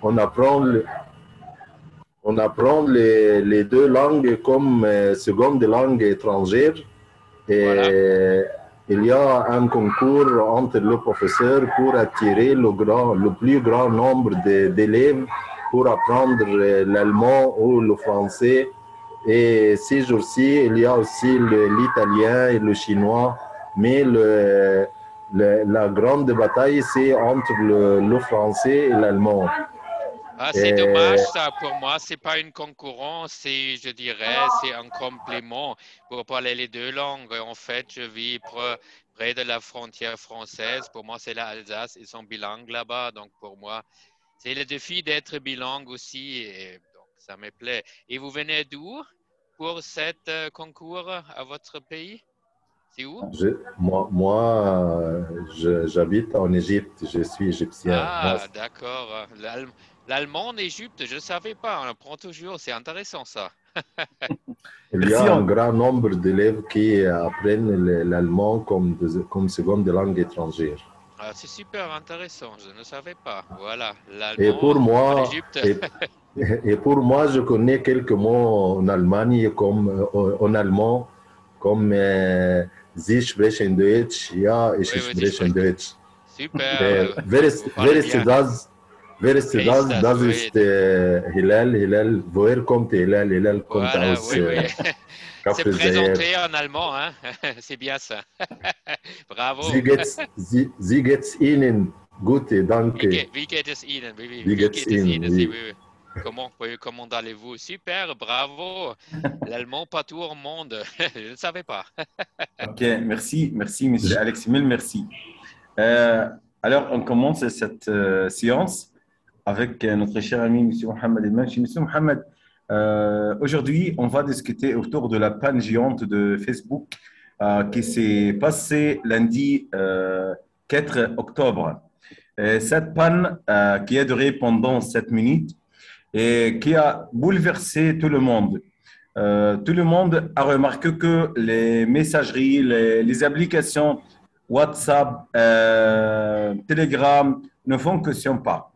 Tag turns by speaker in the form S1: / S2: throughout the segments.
S1: on apprend, on apprend les deux langues comme seconde langue étrangère.
S2: Voilà.
S1: Et il y a un concours entre le professeur pour attirer le plus grand nombre d'élèves pour apprendre l'allemand ou le français. Et ces jours-ci, il y a aussi l'italien et le chinois. Mais la grande bataille, c'est entre le français et l'allemand.
S2: Ah, c'est
S1: Et
S2: dommage ça pour moi. C'est pas une concurrence, c'est, je dirais, c'est un complément pour parler les deux langues. En fait, je vis près de la frontière française. Pour moi, c'est l'Alsace. Ils sont bilingues là-bas. Donc, pour moi, c'est le défi d'être bilingue aussi. Et donc, ça me plaît. Et vous venez d'où pour cet concours à votre pays? C'est où?
S1: j'habite en Égypte, je suis égyptien. Moi,
S2: Ah, d'accord. L'allemand en Égypte, je ne savais pas. On apprend toujours. C'est intéressant ça.
S1: il y
S3: Merci.
S1: a un grand nombre d'élèves qui apprennent l'allemand comme seconde langue étrangère.
S2: Ah, c'est super intéressant. Je ne savais pas. Voilà,
S1: Et pour
S2: l'allemand en
S1: moi,
S2: Égypte.
S1: et, et pour moi, je connais quelques mots en Allemagne, en allemand, comme Sie sprechen Deutsch, ja, ich
S2: Oui, oui, c'est
S1: spreche Deutsch.
S2: super.
S1: Wer
S2: Vous parlez
S1: ist
S2: bien.
S1: das? Wer ist
S2: Wer ist
S1: das?
S2: das?
S1: Das
S2: Oui,
S1: ist Hilal. Hilal, woher kommt Hilal? Hilal kommt
S2: voilà,
S1: aus
S2: oui, oui. C'est
S1: Kafr Zayer.
S2: présenté en allemand, hein? C'est bien ça. Bravo.
S1: Sie geht's Ihnen? Gute, danke.
S2: Wie geht es Ihnen? Oui, oui.
S1: Wie
S2: Wie
S1: geht's
S2: geht es
S1: Ihnen?
S2: Ihnen? C'est
S1: Oui.
S2: oui, oui. Oui, comment allez-vous? Super, bravo. L'allemand partout au monde. Je ne savais pas.
S3: Ok, merci, merci, Monsieur Alex. Mille merci. Euh, alors, on commence cette séance avec notre cher ami Monsieur Mohamed El-Menchi. Monsieur Mohamed, aujourd'hui, on va discuter autour de la panne géante de Facebook qui s'est passée lundi 4 octobre. Cette panne qui a duré pendant 7 minutes et qui a bouleversé tout le monde. Tout le monde a remarqué que les messageries, les applications WhatsApp, Telegram ne fonctionnent pas.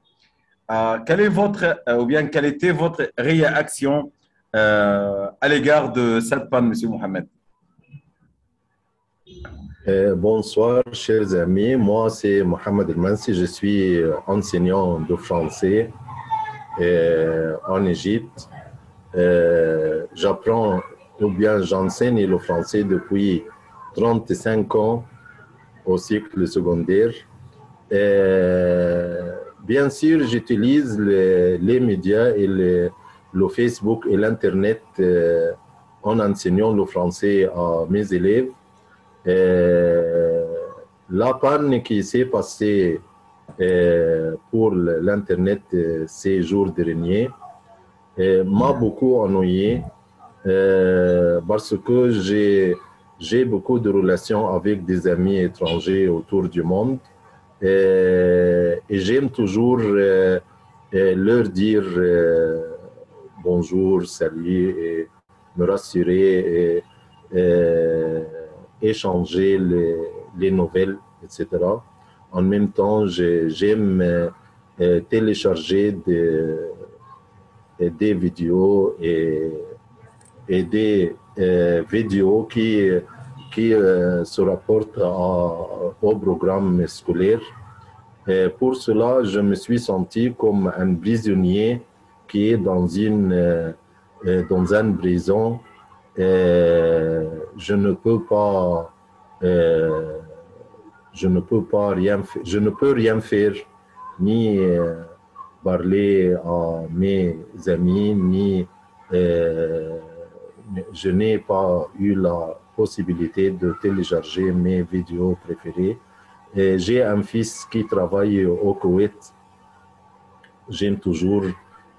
S3: Quelle est ou bien quelle était votre réaction à l'égard de cette panne, Monsieur Mohamed?
S1: Bonsoir, chers amis. Moi, c'est Mohamed El-Mansi. Je suis enseignant de français en Égypte. J'apprends ou bien j'enseigne le français depuis 35 ans au cycle secondaire. Bien sûr, j'utilise les médias et le Facebook et l'Internet en enseignant le français à mes élèves. La panne qui s'est passée pour l'Internet ces jours derniers m'a beaucoup ennuyé parce que j'ai beaucoup de relations avec des amis étrangers autour du monde et j'aime toujours leur dire bonjour, salut et me rassurer et échanger les nouvelles, etc. En même temps, j'aime télécharger des vidéos et des vidéos qui se rapportent au programme scolaire. Et pour cela, je me suis senti comme un prisonnier qui est dans une prison. Je ne peux pas je ne peux rien faire, ni parler à mes amis, ni je n'ai pas eu la possibilité de télécharger mes vidéos préférées. J'ai un fils qui travaille au Koweït. J'aime toujours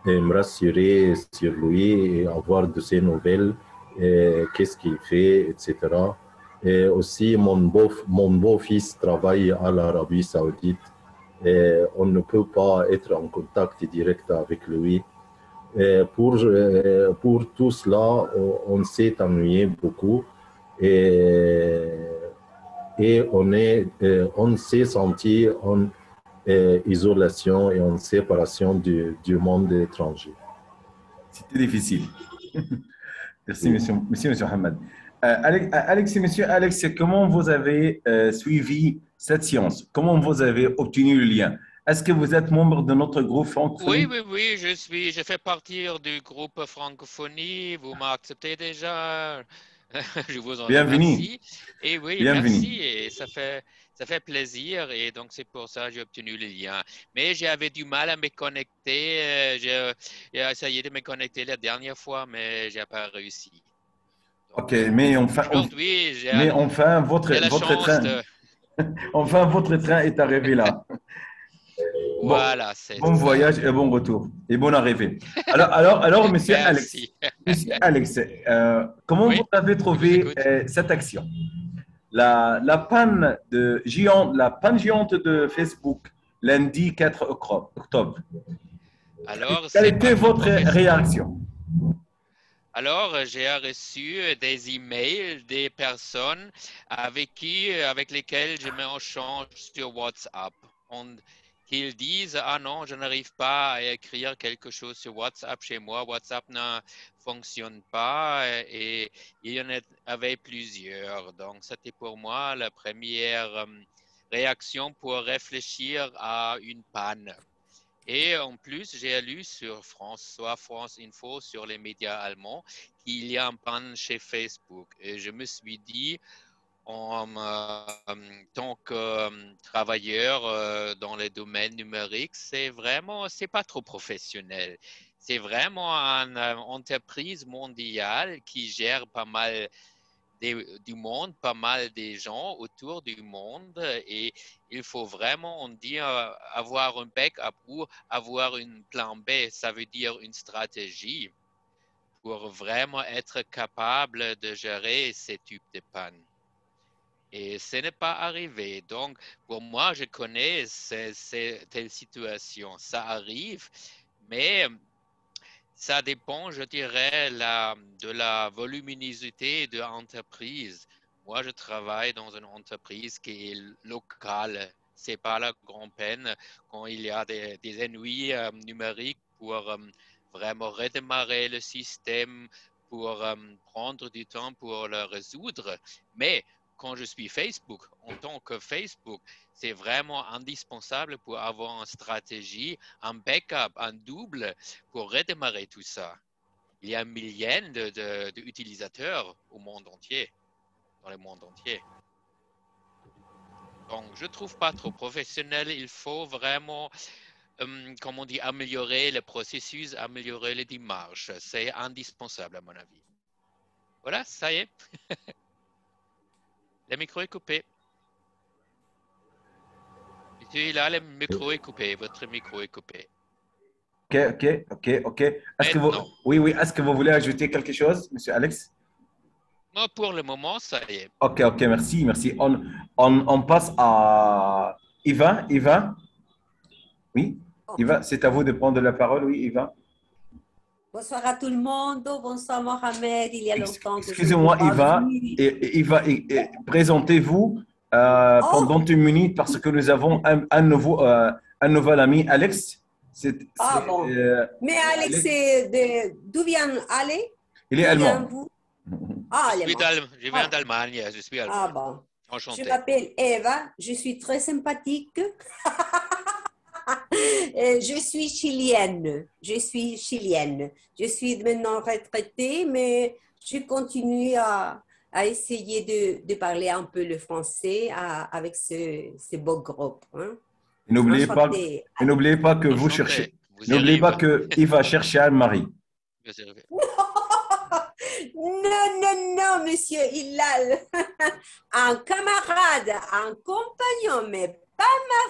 S1: me rassurer sur lui et avoir de ses nouvelles, qu'est-ce qu'il fait, etc. Et aussi, mon beau-fils travaille à l'Arabie Saoudite. Et on ne peut pas être en contact direct avec lui. Et pour tout cela, on s'est ennuyé beaucoup et on s'est senti isolation et en séparation du monde étranger.
S3: C'était difficile. Merci, monsieur Hamad. Monsieur Alex, comment vous avez suivi cette science? Comment vous avez obtenu le lien? Est-ce que vous êtes membre de notre groupe francophonie?
S2: Oui, je fais partie du groupe francophonie. Vous m'acceptez déjà. Je vous en remercie. Et oui,
S3: bienvenue.
S2: Merci. Et ça fait plaisir. Et donc, c'est pour ça que j'ai obtenu le lien. Mais j'avais du mal à me connecter. J'ai essayé de me connecter la dernière fois, mais je n'ai pas réussi.
S3: Donc, ok, mais enfin, votre train. Enfin, votre train est arrivé là.
S2: Voilà, c'est
S3: bon voyage et bon retour et bonne arrivée. Alors monsieur Alex, comment vous avez trouvé cette action? La panne géante de Facebook lundi 4 octobre.
S2: Alors,
S3: quelle était votre réaction?
S2: Alors, j'ai reçu des emails des personnes avec lesquelles je m'échange sur WhatsApp. Qu'ils disent, ah non, je n'arrive pas à écrire quelque chose sur WhatsApp chez moi, WhatsApp ne fonctionne pas, et il y en avait plusieurs. Donc, c'était pour moi la première réaction pour réfléchir à une panne. Et en plus, j'ai lu sur France Info, sur les médias allemands, qu'il y a un panne chez Facebook. Et je me suis dit, en tant que travailleur dans les domaines numériques, c'est pas trop professionnel. C'est vraiment une entreprise mondiale qui gère pas mal du monde, pas mal des gens autour du monde, et il faut vraiment, on dit, avoir un backup ou avoir une plan B, ça veut dire une stratégie pour vraiment être capable de gérer ces types de pannes. Et ce n'est pas arrivé. Donc, pour moi, je connais telle situation. Ça arrive, mais ça dépend, je dirais, de la voluminosité de l'entreprise. Moi, je travaille dans une entreprise qui est locale. Ce n'est pas la grande peine quand il y a des ennuis numériques pour vraiment redémarrer le système, pour prendre du temps pour le résoudre. Mais quand je suis Facebook, en tant que Facebook, c'est vraiment indispensable pour avoir une stratégie, un backup, un double pour redémarrer tout ça. Il y a milliers d'utilisateurs au monde entier, dans le monde entier. Donc, je ne trouve pas trop professionnel. Il faut vraiment, comme on dit, améliorer le processus, améliorer les démarches. C'est indispensable à mon avis. Voilà, ça y est. Le micro est coupé. Là, le micro est coupé. Votre micro est coupé.
S3: Ok. Est-ce que vous voulez ajouter quelque chose, monsieur Alex?
S2: Non, pour le moment, ça y est.
S3: Ok, merci. On passe à Yvan. Oui, Yvan, c'est à vous de prendre la parole. Oui, Yvan.
S4: Bonsoir à tout le monde. Bonsoir Mohamed. Il y a longtemps que
S3: excusez-moi, Yvan. Présentez-vous pendant une minute parce que nous avons un nouvel ami, Alex.
S4: Bon. Mais Alex, d'où vient Alex?
S3: Il est allemand.
S2: Je viens d'Allemagne. Je suis allemand.
S4: Bon.
S2: Enchanté.
S4: Je m'appelle Eva. Je suis très sympathique. Je suis chilienne. Je suis maintenant retraitée, mais je continue à essayer de parler un peu le français avec ce beau groupe. Hein.
S3: N'oubliez pas que vous cherchez. N'oubliez pas qu'il va chercher un mari.
S4: Non, monsieur Hilal. Un camarade, un compagnon, mais pas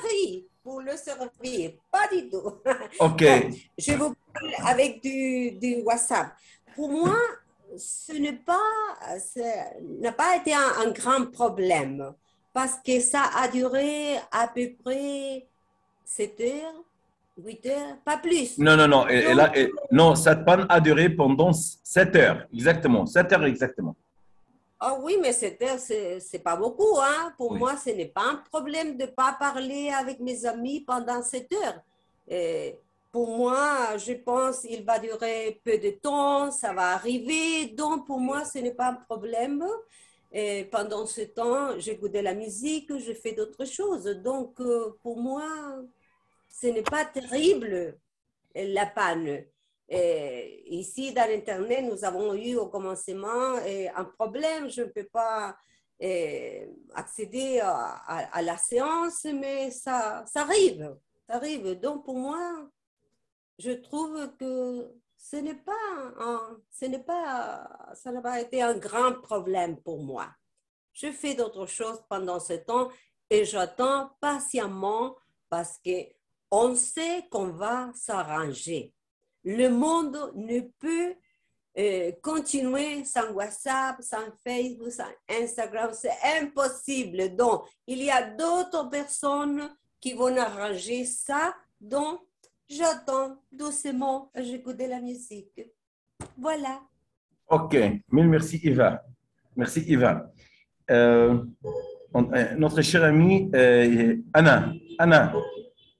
S4: mari pour le servir. Pas du tout.
S3: Ok.
S4: Bon, je vous parle avec du WhatsApp. Pour moi, n'a pas été un grand problème parce que ça a duré à peu près 7 heures, 8 heures, pas plus.
S3: Non, cette panne a duré pendant 7 heures. Exactement, 7 heures exactement.
S4: Ah oui, mais c'est pas beaucoup, hein. Pour
S3: Oui.
S4: moi, ce n'est pas un problème de ne pas parler avec mes amis pendant 7 heures. Et pour moi, je pense qu'il va durer peu de temps, ça va arriver. Donc, pour moi, ce n'est pas un problème. Et pendant ce temps, j'écoute de la musique, je fais d'autres choses. Donc, pour moi, ce n'est pas terrible la panne. Et ici, dans l'Internet, nous avons eu au commencement un problème. Je ne peux pas accéder à la séance, mais ça arrive. Ça arrive. Donc, pour moi, je trouve que ça n'a pas été un grand problème pour moi. Je fais d'autres choses pendant ce temps et j'attends patiemment parce qu'on sait qu'on va s'arranger. Le monde ne peut continuer sans WhatsApp, sans Facebook, sans Instagram. C'est impossible. Donc, il y a d'autres personnes qui vont arranger ça. Donc, j'attends doucement, j'écoute de la musique. Voilà.
S3: OK. Mille merci, Eva. Merci, Eva. Euh, notre chère amie Anna. Anna.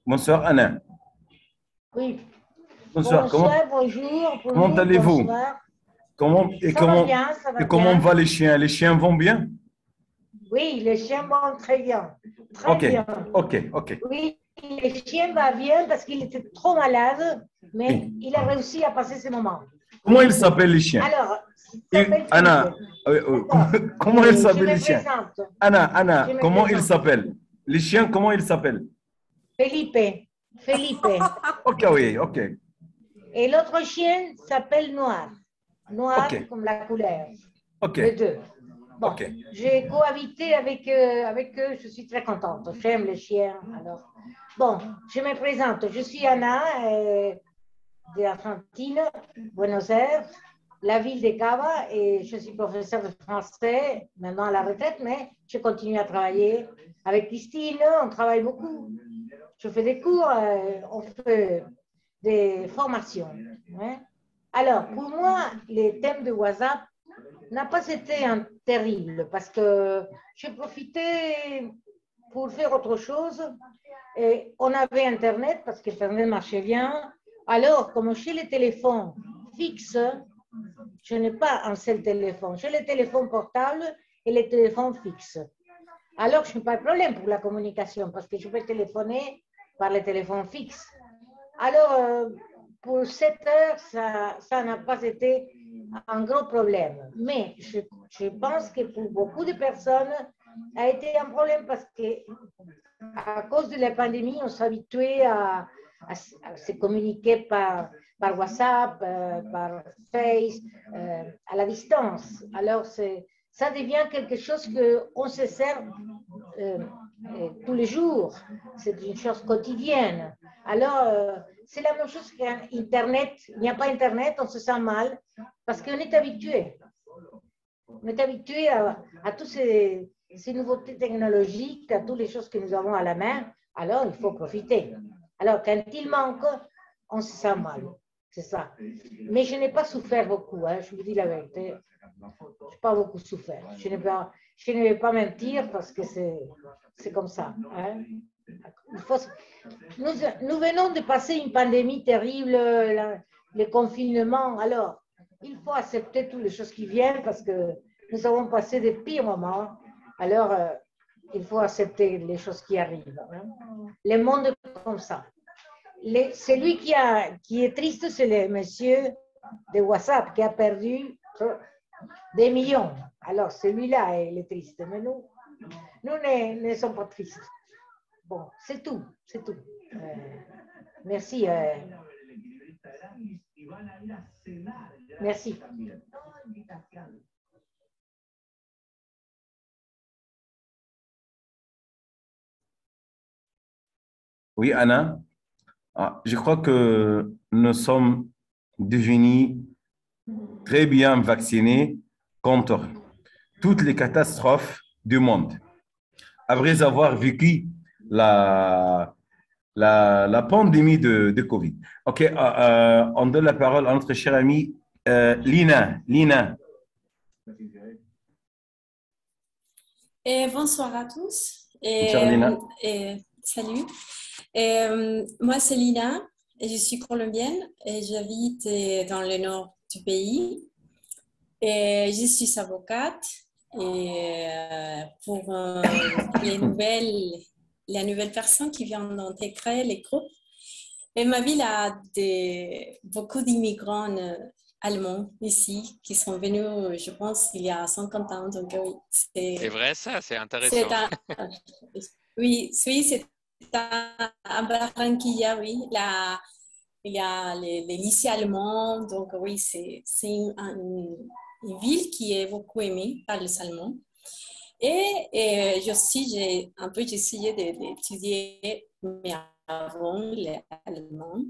S3: Bonsoir, Anna.
S5: Oui.
S3: Bonsoir.
S5: Bonsoir, bonjour.
S3: Comment allez-vous?
S5: Bonsoir.
S3: Comment, et
S5: Ça
S3: comment,
S5: va bien, ça va
S3: et comment
S5: bien.
S3: vont les chiens? Les chiens vont bien?
S5: Oui, les chiens vont très bien. Très
S3: OK.
S5: bien.
S3: OK. OK.
S5: Oui, le chien va bien parce qu'il était trop malade, mais
S3: Oui.
S5: il a réussi à passer ce moment.
S3: Comment ils s'appellent les chiens?
S5: Alors, il s'appelle
S3: Anna,
S5: Felipe.
S3: comment ils
S5: Je
S3: s'appellent
S5: me
S3: les chiens?
S5: présente.
S3: Anna,
S5: Je me
S3: comment ils
S5: présente.
S3: s'appellent? Les chiens, comment ils s'appellent?
S5: Felipe. Felipe.
S3: OK, oui, OK.
S5: Et l'autre chien s'appelle Noir. Noir
S3: Ok.
S5: comme la couleur.
S3: OK.
S5: Les deux. Bon,
S3: OK.
S5: j'ai cohabité avec eux, je suis très contente. J'aime les chiens. Alors, bon, je me présente. Je suis Anna d'Argentine, Buenos Aires, la ville de Cava, et je suis professeure de français, maintenant à la retraite, mais je continue à travailler avec Christine. On travaille beaucoup. Je fais des cours, on fait des formations. Hein. Alors, pour moi, les thèmes de WhatsApp n'a pas été un terrible parce que j'ai profité pour faire autre chose. Et on avait Internet parce que Internet marchait bien. Alors, comme j'ai les téléphones fixes, je n'ai pas un seul téléphone. J'ai les téléphones portables et les téléphones fixes. Alors, je n'ai pas de problème pour la communication parce que je peux téléphoner par les téléphones fixes. Alors, pour 7 heures, ça n'a pas été un gros problème. Mais je pense que pour beaucoup de personnes, ça a été un problème parce que à cause de la pandémie, on s'est habitué à se communiquer par WhatsApp, par Face, à la distance. Alors, ça devient quelque chose qu'on se sert tous les jours. C'est une chose quotidienne. Alors, c'est la même chose qu'Internet. Il n'y a pas Internet, on se sent mal parce qu'on est habitué. On est habitué à toutes ces nouveautés technologiques, à toutes les choses que nous avons à la main. Alors, il faut profiter. Alors, quand il manque, on se sent mal. C'est ça. Mais je n'ai pas souffert beaucoup, hein, je vous dis la vérité. Je n'ai pas beaucoup souffert. Je ne vais pas mentir parce que c'est comme ça. Hein. Nous venons de passer une pandémie terrible, le confinement. Alors, il faut accepter toutes les choses qui viennent parce que nous avons passé des pires moments. Alors, il faut accepter les choses qui arrivent. Hein. Le monde est comme ça. Celui qui est triste, c'est le monsieur de WhatsApp qui a perdu des millions. Alors, celui-là, il est triste. Mais nous ne sommes pas tristes. Bon, c'est tout. Merci. Merci.
S3: Oui, Anna, je crois que nous sommes devenus très bien vaccinés contre toutes les catastrophes du monde. Après avoir vécu la pandémie de Covid. OK, on donne la parole à notre chère amie Lina. Lina.
S6: Et bonsoir à tous.
S3: Bonsoir, Lina.
S6: Salut. Moi, c'est Lina et je suis colombienne et j'habite dans le nord du pays. Et je suis avocate et pour les nouvelles personnes qui viennent d'intégrer les groupes. Et ma ville a beaucoup d'immigrants allemands ici qui sont venus, je pense, il y a 50 ans. Donc, oui,
S2: C'est vrai ça, c'est intéressant.
S6: Oui, c'est à Barranquilla, oui. Il y a les lycées allemands. Donc, oui, c'est une ville qui est beaucoup aimée par les Allemands. Et j'ai un peu essayé d'étudier, mais avant l'allemand.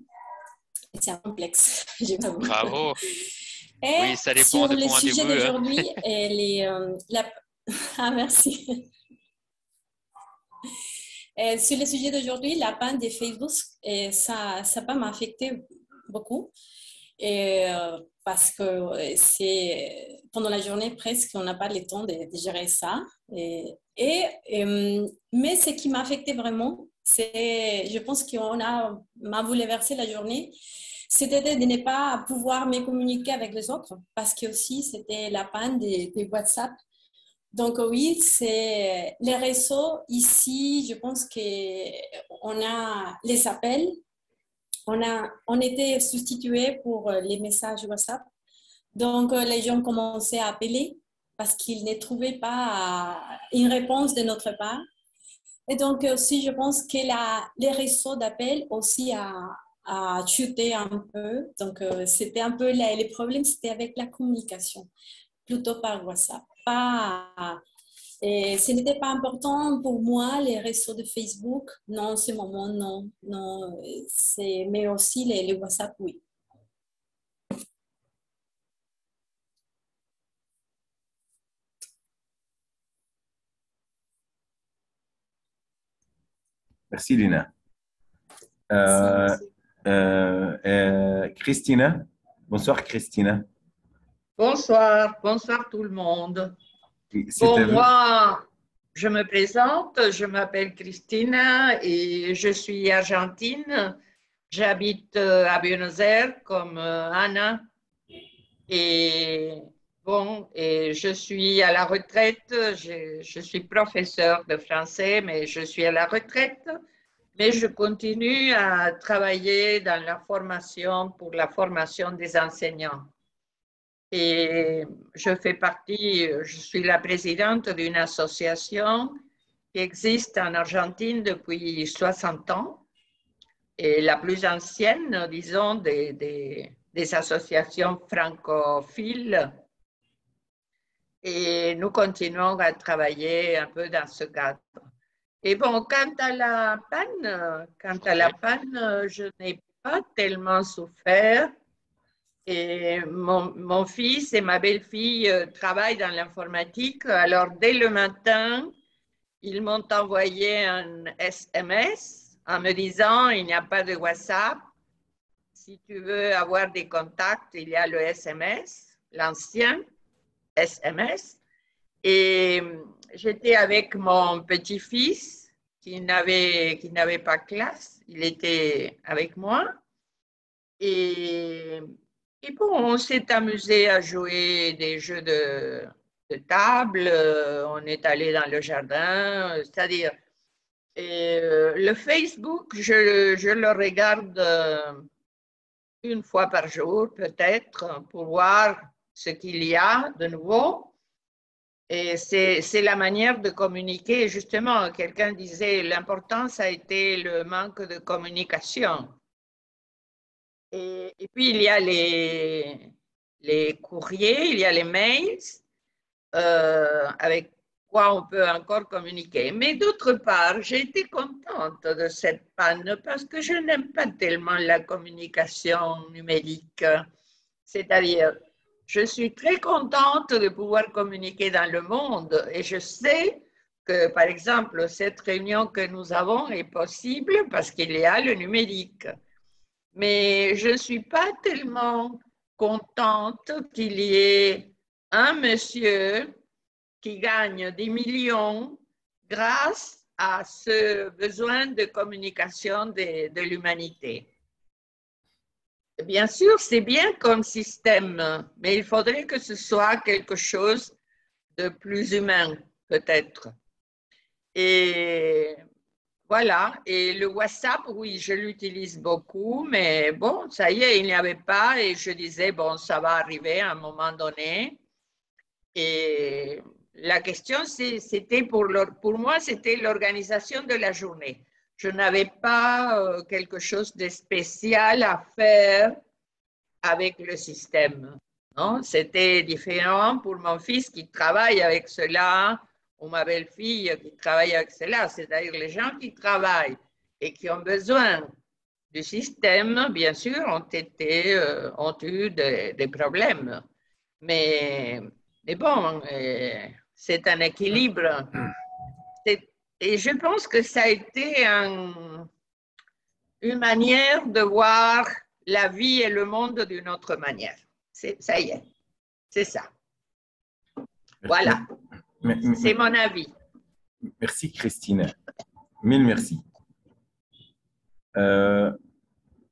S6: C'est un complexe, je t'avoue.
S2: Bravo.
S6: Et
S2: oui, ça dépend
S6: sur
S2: de
S6: le
S2: point
S6: sujet
S2: de vue.
S6: d'aujourd'hui, ah, merci. Sur le sujet d'aujourd'hui, la panne de Facebook, ça peut m'affecter beaucoup. Parce que pendant la journée presque, on n'a pas le temps de gérer ça. Mais ce qui m'a affecté vraiment, je pense m'a bouleversé la journée, c'était de ne pas pouvoir me communiquer avec les autres, parce que aussi c'était la panne de WhatsApp. Donc oui, c'est les réseaux ici, je pense qu'on a les appels, on était substitué pour les messages WhatsApp. Donc les gens commençaient à appeler parce qu'ils ne trouvaient pas une réponse de notre part. Et donc aussi, je pense que les réseaux d'appels aussi a chuté un peu. Donc c'était un peu les problèmes, c'était avec la communication, plutôt par WhatsApp. Et ce n'était pas important pour moi, les réseaux de Facebook. Non, en ce moment, non. Mais aussi les WhatsApp, oui.
S3: Merci, Lina. Christina. Bonsoir, Christina.
S7: Bonsoir tout le monde. Bon, moi, je me présente, je m'appelle Christina et je suis argentine. J'habite à Buenos Aires comme Anna. Et bon, et je suis à la retraite. Je suis professeure de français, mais je suis à la retraite. Mais je continue à travailler dans la formation pour la formation des enseignants. Et je suis la présidente d'une association qui existe en Argentine depuis 60 ans et la plus ancienne, disons, des associations francophiles. Et nous continuons à travailler un peu dans ce cadre. Et bon, quant à la panne, je n'ai pas tellement souffert. Et mon fils et ma belle-fille travaillent dans l'informatique. Alors, dès le matin, ils m'ont envoyé un SMS en me disant, il n'y a pas de WhatsApp. Si tu veux avoir des contacts, il y a le SMS, l'ancien SMS. Et j'étais avec mon petit-fils qui n'avait pas classe. Il était avec moi. Et bon, on s'est amusé à jouer des jeux de table, on est allé dans le jardin, c'est-à-dire, le Facebook, je le regarde une fois par jour peut-être pour voir ce qu'il y a de nouveau. Et c'est la manière de communiquer. Justement, quelqu'un disait, l'important, ça a été le manque de communication. Et puis, il y a les courriers, il y a les mails avec quoi on peut encore communiquer. Mais d'autre part, j'ai été contente de cette panne parce que je n'aime pas tellement la communication numérique. C'est-à-dire, je suis très contente de pouvoir communiquer dans le monde et je sais que, par exemple, cette réunion que nous avons est possible parce qu'il y a le numérique. Mais je ne suis pas tellement contente qu'il y ait un monsieur qui gagnent des millions grâce à ce besoin de communication de l'humanité. Bien sûr, c'est bien comme système, mais il faudrait que ce soit quelque chose de plus humain, peut-être. Et voilà, et le WhatsApp, oui, je l'utilise beaucoup, mais bon, ça y est, il n'y avait pas, et je disais, bon, ça va arriver à un moment donné. Et la question, c'était pour moi, c'était l'organisation de la journée. Je n'avais pas quelque chose de spécial à faire avec le système. Non? C'était différent pour mon fils qui travaille avec cela, ou ma belle-fille qui travaille avec cela, c'est-à-dire les gens qui travaillent et qui ont besoin du système, bien sûr, ont eu des problèmes. Mais bon, c'est un équilibre. Et je pense que ça a été une manière de voir la vie et le monde d'une autre manière. Ça y est, c'est ça. Voilà, c'est mon avis.
S3: Merci Christine. Mille merci.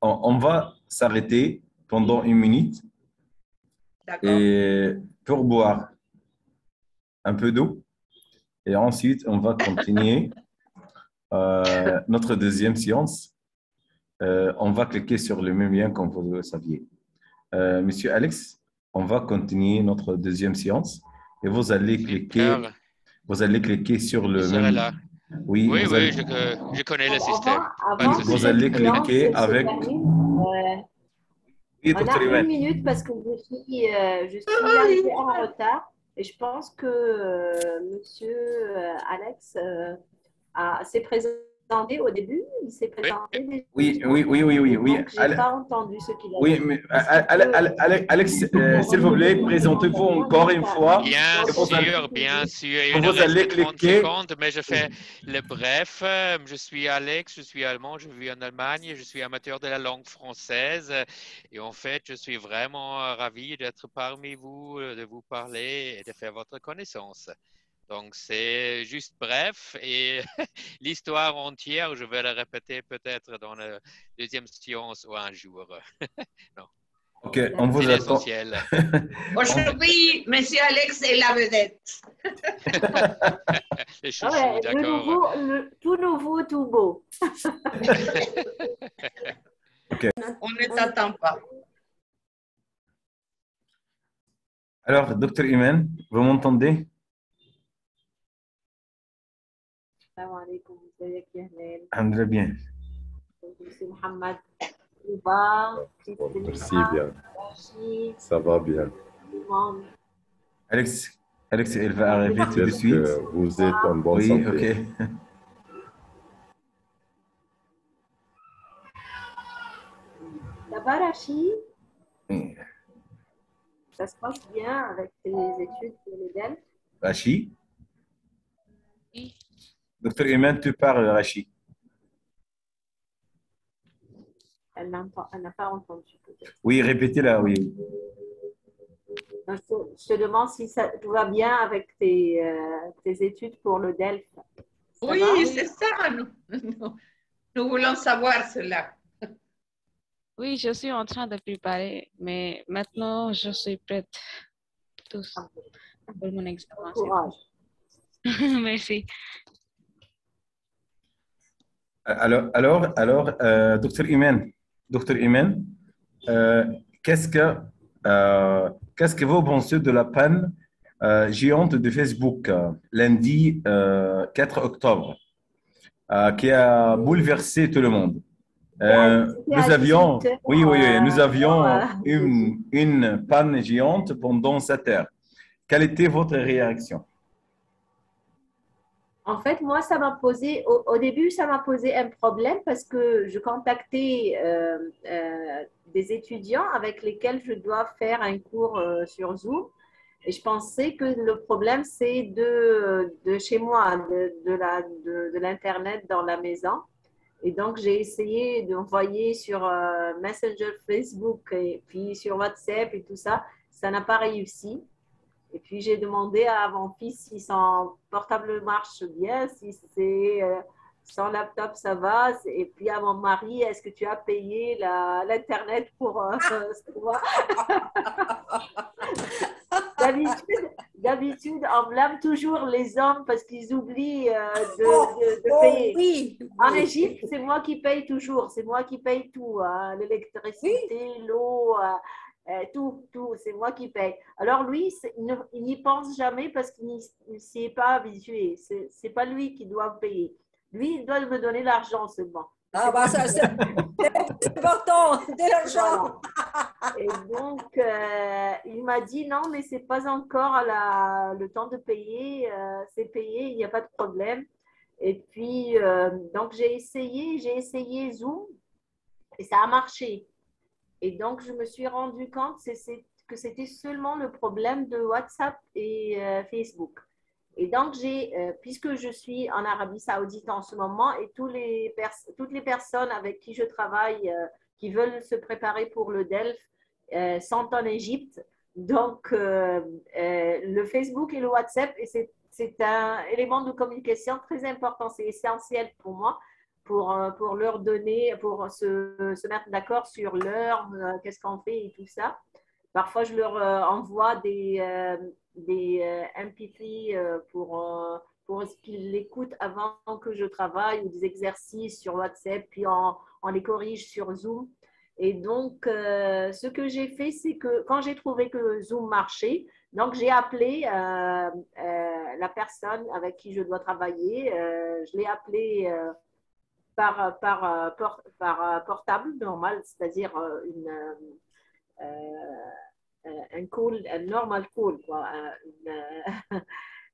S3: On va s'arrêter pendant 1 minute et pour boire un peu d'eau. Et ensuite, on va continuer notre deuxième séance. On va cliquer sur le même lien comme vous le saviez. Monsieur Alex, on va continuer notre deuxième séance et vous allez cliquer sur le même lien.
S2: Oui, je connais le système.
S3: Vous allez cliquer avec...
S8: On a 1 minute parce que je suis arrivée en retard et je pense que monsieur Alex s'est présenté au début. Il s'est présenté.
S3: Oui.
S8: Je n'ai pas entendu ce qu'il a dit.
S3: Oui, mais Alex, s'il vous plaît, présentez-vous encore une fois.
S2: Bien sûr.
S3: Vous allez cliquer.
S2: Mais je fais le bref. Je suis Alex, je suis allemand, je vis en Allemagne, je suis amateur de la langue française. Et en fait, je suis vraiment ravi d'être parmi vous, de vous parler et de faire votre connaissance. Donc, c'est juste bref et l'histoire entière, je vais la répéter peut-être dans la deuxième séance ou un jour. Non.
S3: Ok, on vous attend.
S7: Aujourd'hui, monsieur Alex est la vedette.
S2: Les chouchous, d'accord.
S8: Tout nouveau, tout beau.
S3: Okay.
S7: On ne t'attend pas.
S3: Alors, docteur Iman, vous m'entendez? Alhamdulillah bien.
S8: Monsieur Mohamed,
S1: merci bien. Ça va bien.
S3: Alex, elle va arriver tout de suite.
S1: Vous êtes en bonne santé.
S3: Oui, ok.
S8: Là-bas, Rachid, ça se passe bien avec tes études pour les DEL?
S3: Rachid?
S6: Oui.
S3: Docteur Iman, tu parles, Rachid.
S8: Elle n'a pas entendu peut-être.
S3: Oui, répétez-la, oui.
S8: Je te demande si tout va bien avec tes études pour le DELF.
S7: Oui, c'est ça. Nous voulons savoir cela.
S9: Oui, je suis en train de préparer, mais maintenant, je suis prête pour mon examen.
S8: Courage.
S9: Merci.
S3: Alors, docteur Iman, qu'est-ce que vous pensez de la panne géante de Facebook lundi 4 octobre qui a bouleversé tout le monde? Nous avions une panne géante pendant 7 heures. Quelle était votre réaction?
S8: En fait, moi, ça m'a posé, au début, ça m'a posé un problème parce que je contactais des étudiants avec lesquels je dois faire un cours sur Zoom. Et je pensais que le problème, c'est de chez moi, de l'Internet dans la maison. Et donc, j'ai essayé d'envoyer sur Messenger Facebook et puis sur WhatsApp et tout ça. Ça n'a pas réussi. Et puis, j'ai demandé à mon fils si son portable marche bien, si c'est son laptop, ça va. Et puis, à mon mari, est-ce que tu as payé l'Internet pour tu vois? D'habitude, on blâme toujours les hommes parce qu'ils oublient de payer.
S4: Oui,
S8: En
S4: oui.
S8: Égypte, c'est moi qui paye toujours, c'est moi qui paye tout, hein, l'électricité, l'eau, tout, c'est moi qui paye. Alors lui, il n'y pense jamais parce qu'il ne s'y est pas habitué. C'est pas lui qui doit payer. Lui, il doit me donner l'argent seulement.
S4: Ah, bah, ça, c'est important, de l'argent.
S8: Voilà. Et donc, il m'a dit non, mais c'est pas encore le temps de payer, c'est payé, il n'y a pas de problème. Et puis, donc j'ai essayé Zoom et ça a marché. Et donc, je me suis rendu compte que c'était seulement le problème de WhatsApp et Facebook. Et donc, puisque je suis en Arabie Saoudite en ce moment et toutes les personnes avec qui je travaille qui veulent se préparer pour le DELF sont en Égypte. Donc, le Facebook et le WhatsApp, c'est un élément de communication très important. C'est essentiel pour moi pour leur donner, pour se mettre d'accord sur l'heure, qu'est-ce qu'on fait et tout ça. Parfois, je leur envoie des MP3 pour qu'ils l'écoutent avant que je travaille ou des exercices sur WhatsApp, puis on les corrige sur Zoom. Et donc, ce que j'ai fait, c'est que quand j'ai trouvé que Zoom marchait, donc j'ai appelé la personne avec qui je dois travailler. Je l'ai appelé par portable normal, c'est-à-dire un normal call, quoi.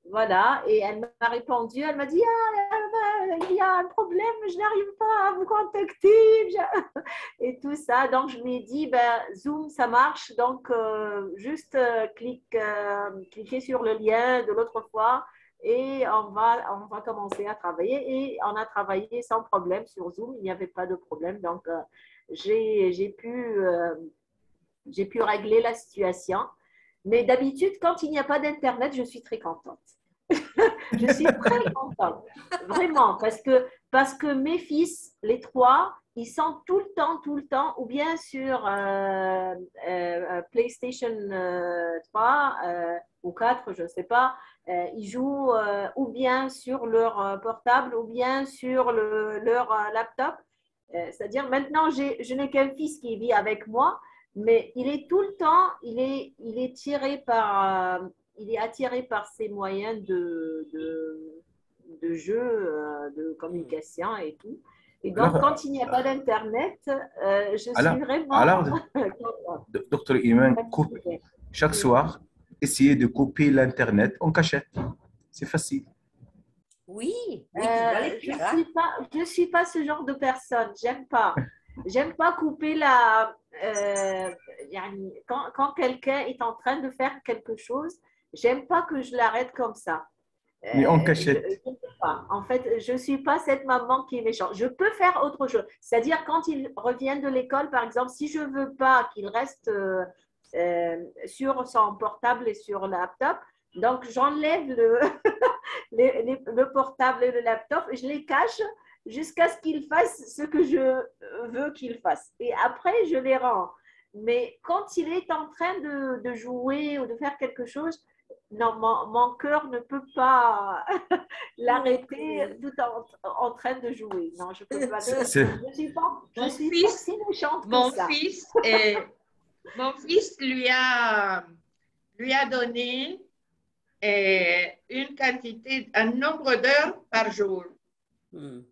S8: Voilà, et elle m'a répondu, elle m'a dit, il y a un problème, je n'arrive pas à vous contacter, et tout ça. Donc, je lui ai dit, Zoom, ça marche, donc juste cliquez sur le lien de l'autre fois et on va commencer à travailler. Et on a travaillé sans problème sur Zoom, il n'y avait pas de problème. Donc, j'ai pu régler la situation. Mais d'habitude, quand il n'y a pas d'Internet, je suis très contente. Je suis très contente, vraiment, parce que mes fils, les trois, ils sont tout le temps, ou bien sur PlayStation 3 ou 4, je ne sais pas, ils jouent ou bien sur leur portable ou bien sur leur laptop. C'est-à-dire, maintenant, je n'ai qu'un fils qui vit avec moi, mais il est tout le temps, il est attiré par ces moyens de jeu, de communication et tout. Et donc, quand il n'y a pas d'Internet, je suis vraiment…
S3: Alors, docteur Iman, chaque soir, essayez de couper l'Internet en cachette. C'est facile.
S4: Oui,
S8: je ne suis pas ce genre de personne. J'aime pas couper quand quelqu'un est en train de faire quelque chose, j'aime pas que je l'arrête comme ça.
S3: Mais en cachette.
S8: Je sais pas. En fait, je ne suis pas cette maman qui est méchante. Je peux faire autre chose. C'est-à-dire, quand ils reviennent de l'école, par exemple, si je ne veux pas qu'il reste sur son portable et sur le laptop, donc j'enlève le portable et le laptop, je les cache jusqu'à ce qu'ils fassent ce que je veux qu'ils fassent. Et après, je les rends. Mais quand il est en train de jouer ou de faire quelque chose, non, mon cœur ne peut pas l'arrêter tout en train de jouer. Non, je peux pas. Je suis pas si méchante que ça.
S7: Mon fils lui a donné un nombre d'heures par jour.
S4: Oui.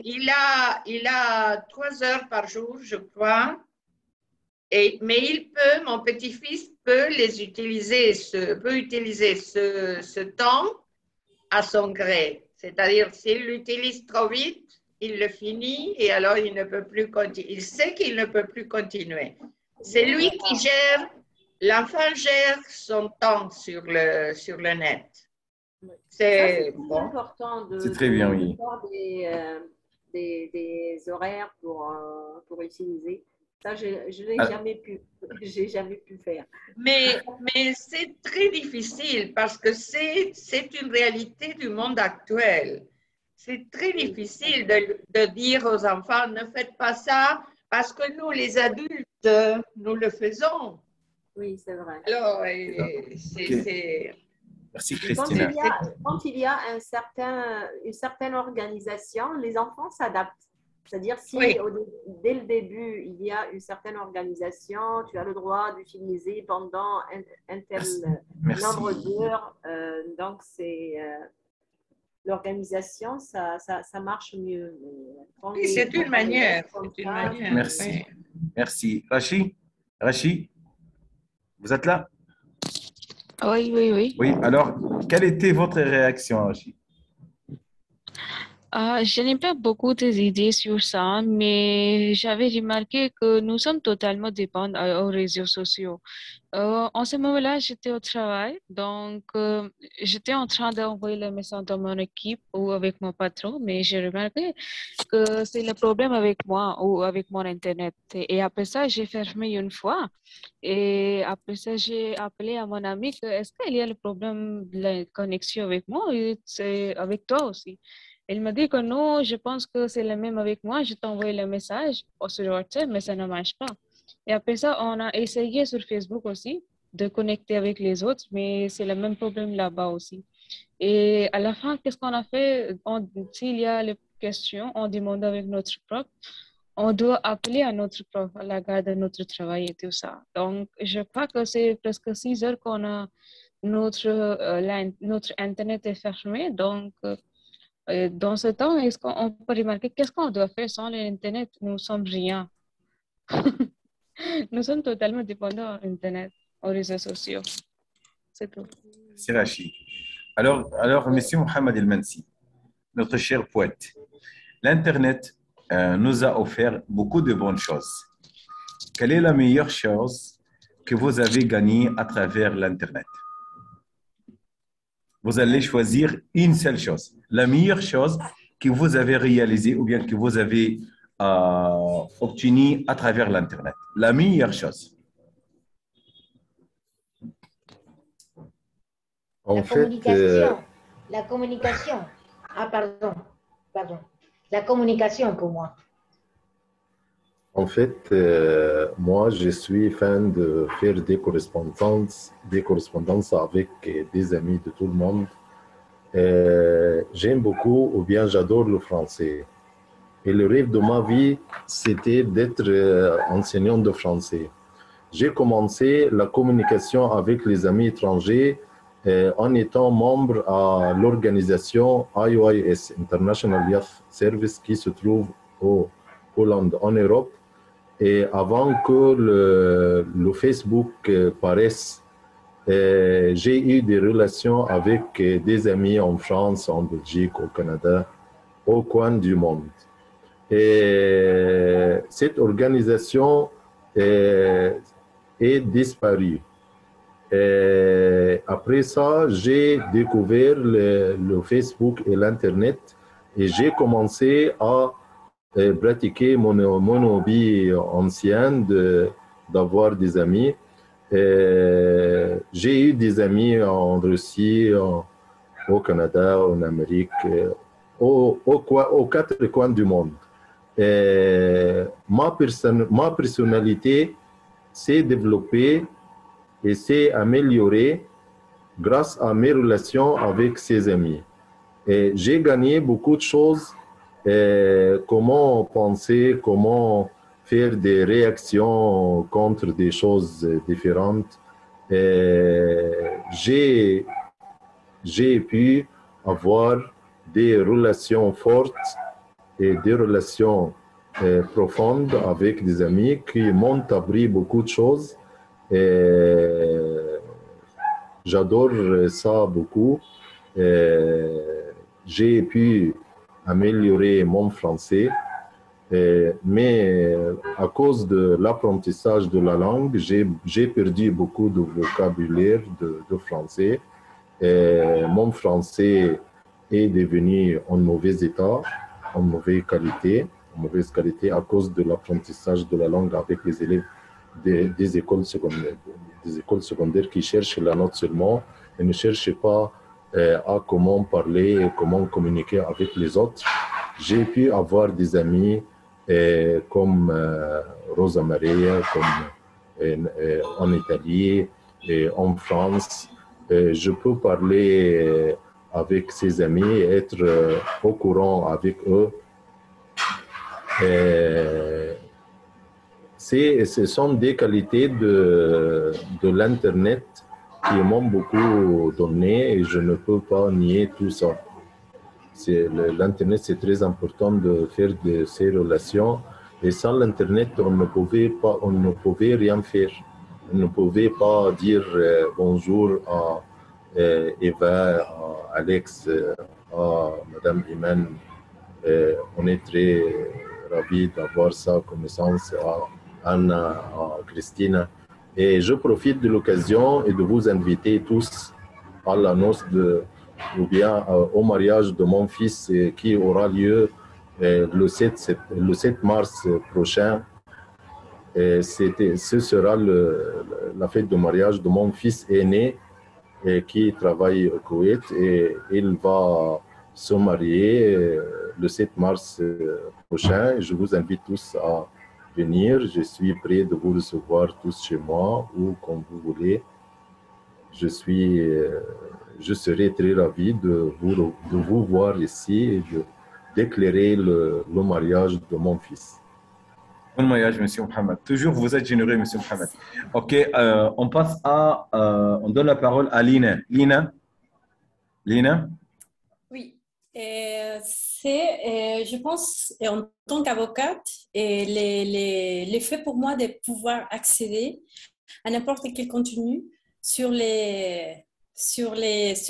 S7: Il a 3 heures par jour, je crois. Mais mon petit-fils peut utiliser ce temps à son gré. C'est-à-dire, s'il l'utilise trop vite, il le finit et alors il ne peut plus continuer. Il sait qu'il ne peut plus continuer. C'est lui qui l'enfant gère son temps sur le net.
S8: C'est important de
S3: très bien, oui.
S8: faire des horaires pour utiliser. Ça, je ne l'ai jamais pu. j'ai jamais pu faire.
S7: Mais c'est très difficile parce que c'est une réalité du monde actuel. C'est très difficile de dire aux enfants, ne faites pas ça, parce que nous, les adultes, nous le faisons.
S8: Oui, c'est vrai.
S7: Alors,
S3: c'est… Merci,
S8: Quand
S3: Christina.
S8: il y a une certaine organisation, les enfants s'adaptent. C'est-à-dire, si
S7: oui.
S8: Dès le début, il y a une certaine organisation, tu as le droit d'utiliser pendant un tel nombre d'heures. Donc, l'organisation, ça marche mieux.
S7: Oui, c'est une manière.
S3: Merci. Oui. Merci. Rachid, vous êtes là?
S9: Oui, oui, oui.
S3: Oui, alors, quelle était votre réaction, Rachid?
S9: Je n'ai pas beaucoup d'idées sur ça, mais j'avais remarqué que nous sommes totalement dépendants aux réseaux sociaux. En ce moment-là, j'étais au travail, donc j'étais en train d'envoyer le message dans mon équipe ou avec mon patron, mais j'ai remarqué que c'est le problème avec moi ou avec mon Internet. Et après ça, j'ai fermé une fois. Et après ça, j'ai appelé à mon ami que est-ce qu'il y a le problème de la connexion avec moi et c'est avec toi aussi. Il m'a dit que non, je pense que c'est le même avec moi. Je t'ai envoyé le message sur WhatsApp, mais ça ne marche pas. Et après ça, on a essayé sur Facebook aussi de connecter avec les autres, mais c'est le même problème là-bas aussi. Et à la fin, qu'est-ce qu'on a fait? S'il y a les questions, on demande avec notre prof. On doit appeler à notre prof à la garde de notre travail et tout ça. Donc, je crois que c'est presque 6 heures qu'on a notre Internet est fermé. Donc, dans ce temps, est-ce qu'on peut remarquer qu'est-ce qu'on doit faire sans l'Internet? Nous ne sommes rien. Nous sommes totalement dépendants à Internet, aux réseaux sociaux. C'est tout.
S3: C'est Rachid. Alors, monsieur Mohamed El-Mansi, notre cher poète, l'Internet nous a offert beaucoup de bonnes choses. Quelle est la meilleure chose que vous avez gagnée à travers l'Internet? Vous allez choisir une seule chose. La meilleure chose que vous avez réalisée ou bien que vous avez obtenue à travers l'Internet. La meilleure chose.
S5: La communication. Ah, pardon. La communication pour moi.
S1: En fait, moi, je suis fan de faire des correspondances avec des amis de tout le monde. J'aime beaucoup ou bien j'adore le français. Et le rêve de ma vie, c'était d'être enseignant de français. J'ai commencé la communication avec les amis étrangers en étant membre à l'organisation IYS, International Youth Service, qui se trouve au Hollande, en Europe. Et avant que le Facebook paraisse, j'ai eu des relations avec des amis en France, en Belgique, au Canada, au coin du monde. Et cette organisation est disparue. Et après ça, j'ai découvert le Facebook et l'Internet et j'ai commencé à pratiquer mon hobby ancien d'avoir des amis. J'ai eu des amis en Russie, au Canada, en Amérique, aux 4 coins du monde. Ma personnalité s'est développée et s'est améliorée grâce à mes relations avec ces amis. Et j'ai gagné beaucoup de choses. Comment penser, comment faire des réactions contre des choses différentes. J'ai pu avoir des relations fortes et des relations profondes avec des amis qui m'ont appris beaucoup de choses. J'adore ça beaucoup. J'ai pu améliorer mon français, mais à cause de l'apprentissage de la langue, j'ai perdu beaucoup de vocabulaire de français. Mon français est devenu en mauvais état, en mauvaise qualité à cause de l'apprentissage de la langue avec les élèves des écoles secondaires qui cherchent la note seulement et ne cherchent pas à comment parler et comment communiquer avec les autres. J'ai pu avoir des amis comme Rosa Maria, comme en Italie et en France. Je peux parler avec ses amis, être au courant avec eux. Ce sont des qualités de l'Internet qui m'ont beaucoup donné et je ne peux pas nier tout ça. L'Internet, c'est très important de faire de ces relations et sans l'Internet, on ne pouvait rien faire. On ne pouvait pas dire bonjour à Eva, à Alex, à Madame Iman. On est très ravis d'avoir sa connaissance, à Anna, à Christina. Et je profite de l'occasion et de vous inviter tous à la noce ou bien au mariage de mon fils qui aura lieu le 7 mars prochain. Ce sera la fête de mariage de mon fils aîné qui travaille au Koweït et il va se marier le 7 mars prochain. Je vous invite tous à venir. Je suis prêt de vous recevoir tous chez moi ou comme vous voulez. Je serai très ravi de vous voir ici et d'éclairer le mariage de mon fils.
S3: Bon mariage, Monsieur Mohamed. Toujours, vous êtes généreux, Monsieur Mohamed. OK, on passe on donne la parole à Lina. Lina?
S6: Oui, je pense, en tant qu'avocate, le fait pour moi de pouvoir accéder à n'importe quel contenu sur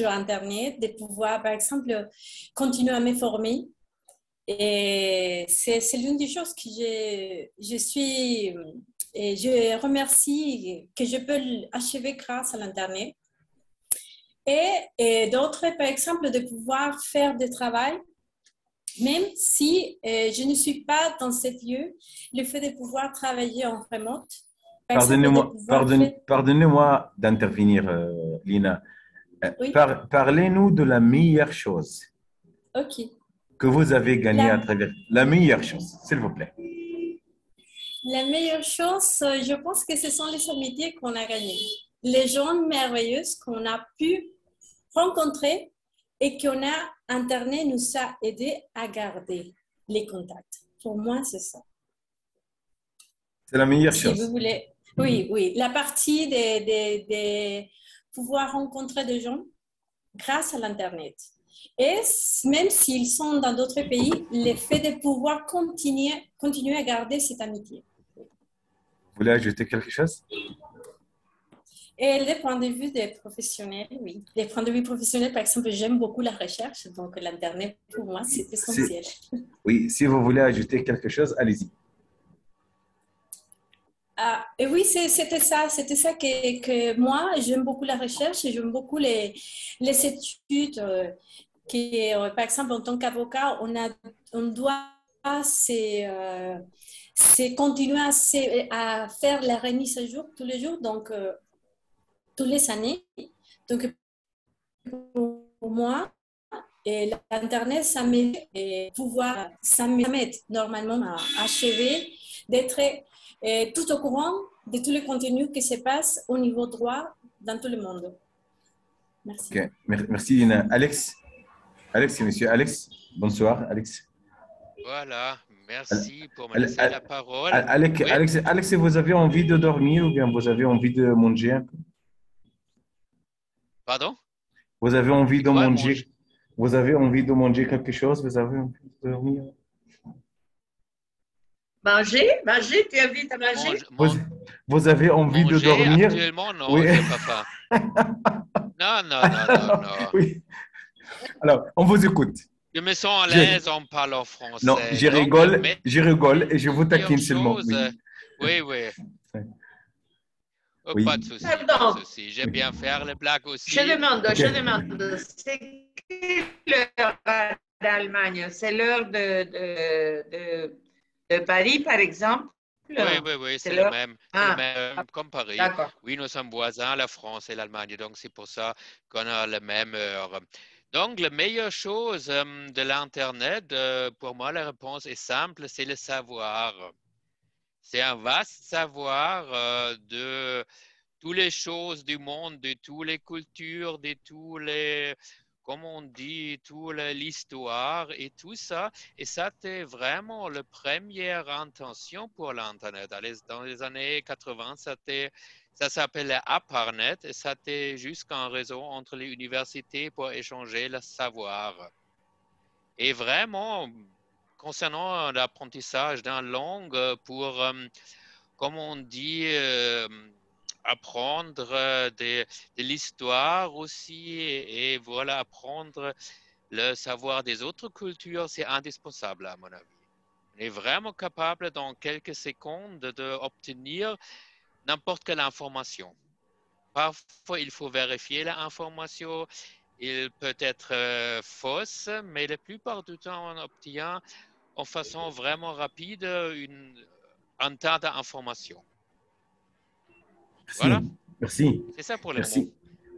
S6: Internet, de pouvoir, par exemple, continuer à me former. Et c'est l'une des choses que je remercie que je peux achever grâce à l'Internet. Et d'autres, par exemple, de pouvoir faire du travail, même si je ne suis pas dans ce lieu, le fait de pouvoir travailler en remote.
S3: Pardonnez-moi d'intervenir, Lina.
S6: Oui.
S3: Parlez-nous de la meilleure chose que vous avez gagnée à travers. La meilleure chose, s'il vous plaît.
S6: La meilleure chose, je pense que ce sont les amitiés qu'on a gagnées. Les gens merveilleux qu'on a pu rencontrer et Internet nous a aidé à garder les contacts. Pour moi, c'est ça.
S3: C'est la meilleure chose.
S6: Si vous voulez. Oui. La partie de pouvoir rencontrer des gens grâce à l'Internet. Et même s'ils sont dans d'autres pays, le fait de pouvoir continuer à garder cette amitié.
S3: Vous voulez ajouter quelque chose?
S6: Et des points de vue des professionnels, oui. Des points de vue professionnels, par exemple, j'aime beaucoup la recherche, donc l'Internet, pour moi, c'est essentiel.
S3: Oui, si vous voulez ajouter quelque chose, allez-y.
S6: Et oui, c'était ça que moi, j'aime beaucoup la recherche et j'aime beaucoup les études. Par exemple, en tant qu'avocat, on doit continuer à faire la remise à jour tous les jours, donc toutes les années. Donc, pour moi, l'Internet, ça m'aide normalement à achever d'être tout au courant de tous les contenus qui se passent au niveau droit dans tout le monde. Merci.
S3: Okay. Merci, Lina. Alex, c'est monsieur Alex. Bonsoir, Alex.
S2: Voilà, merci pour me laisser la parole.
S3: Alex, vous avez envie de dormir ou bien vous avez envie de manger un peu?
S2: Pardon?
S3: Vous avez envie de manger? Vous avez envie de manger quelque chose? Vous avez envie de dormir?
S7: Manger, tu invites à manger?
S3: Vous avez envie de dormir?
S2: Actuellement, non,
S3: oui.
S2: je n'ai pas faim. Non.
S3: Oui. Alors, on vous écoute.
S2: Je me sens à l'aise en parlant français.
S3: Non, je rigole et je vous taquine seulement.
S2: Oui.
S3: Oui.
S2: Pas de souci. J'aime bien faire les blagues aussi.
S7: Je demande, c'est quelle heure d'Allemagne? C'est l'heure de Paris, par exemple?
S2: Oui,
S7: C'est
S2: c'est le
S7: le...
S2: même. C'est le
S7: Ah,
S2: même comme Paris.
S7: d'accord.
S2: Oui, nous sommes voisins, la France et l'Allemagne, donc c'est pour ça qu'on a la même heure. Donc, la meilleure chose de l'Internet, pour moi, la réponse est simple, c'est le savoir. C'est un vaste savoir de toutes les choses du monde, de toutes les cultures, de tous les, comme on dit, toute l'histoire et tout ça. Et ça, c'était vraiment la première intention pour l'Internet. Dans les années 80, ça s'appelait ARPANET et ça c'était jusqu'un réseau entre les universités pour échanger le savoir. Et vraiment, concernant l'apprentissage d'une langue pour, comme on dit, apprendre de l'histoire aussi et voilà, apprendre le savoir des autres cultures, c'est indispensable à mon avis. On est vraiment capable dans quelques secondes d'obtenir n'importe quelle information. Parfois, il faut vérifier l'information. Il peut être fausse, mais la plupart du temps, on obtient en façon vraiment rapide un tas d'informations.
S3: Merci,
S2: Voilà,
S3: merci,
S2: c'est ça pour le moment.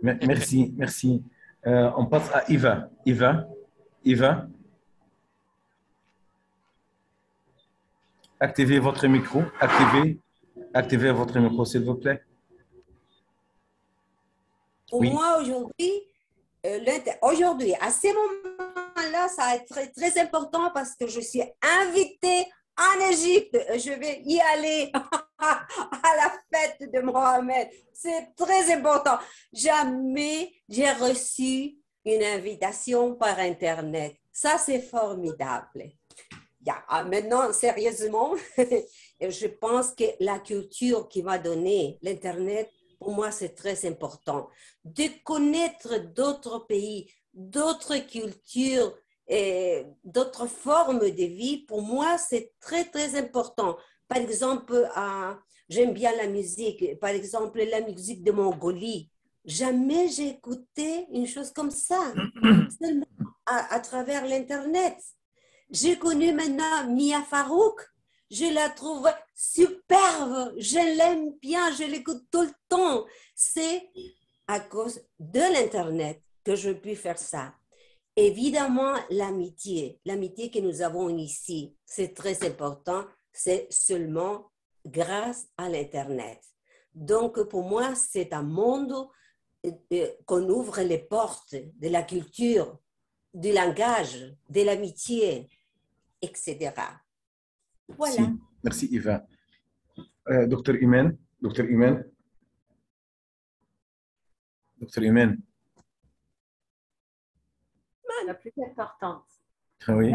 S3: merci, merci, merci. On passe à Eva. Eva, activez votre micro. Activez votre micro, s'il vous plaît.
S4: Pour
S3: Oui.
S4: moi, aujourd'hui, à ces moments-là, ça va être très, très important parce que je suis invitée en Égypte. Je vais y aller à la fête de Mohamed. C'est très important. Jamais j'ai reçu une invitation par Internet. Ça, c'est formidable. Maintenant, sérieusement, je pense que la culture qui m'a donné l'Internet, pour moi, c'est très important. De connaître d'autres pays, d'autres cultures, et d'autres formes de vie, pour moi, c'est très, très important. Par exemple, j'aime bien la musique. Par exemple, la musique de Mongolie. Jamais j'ai écouté une chose comme ça, seulement à travers l'Internet. J'ai connu maintenant Mia Farouk. Je la trouve superbe. Je l'aime bien. Je l'écoute tout le temps. C'est à cause de l'Internet que je puis faire ça. Évidemment, l'amitié que nous avons ici, c'est très important. C'est seulement grâce à l'Internet. Donc, pour moi, c'est un monde qu'on ouvre les portes de la culture, du langage, de l'amitié, etc. Voilà.
S3: Merci Eva. Docteur Imen.
S8: La plus importante.
S3: Oui.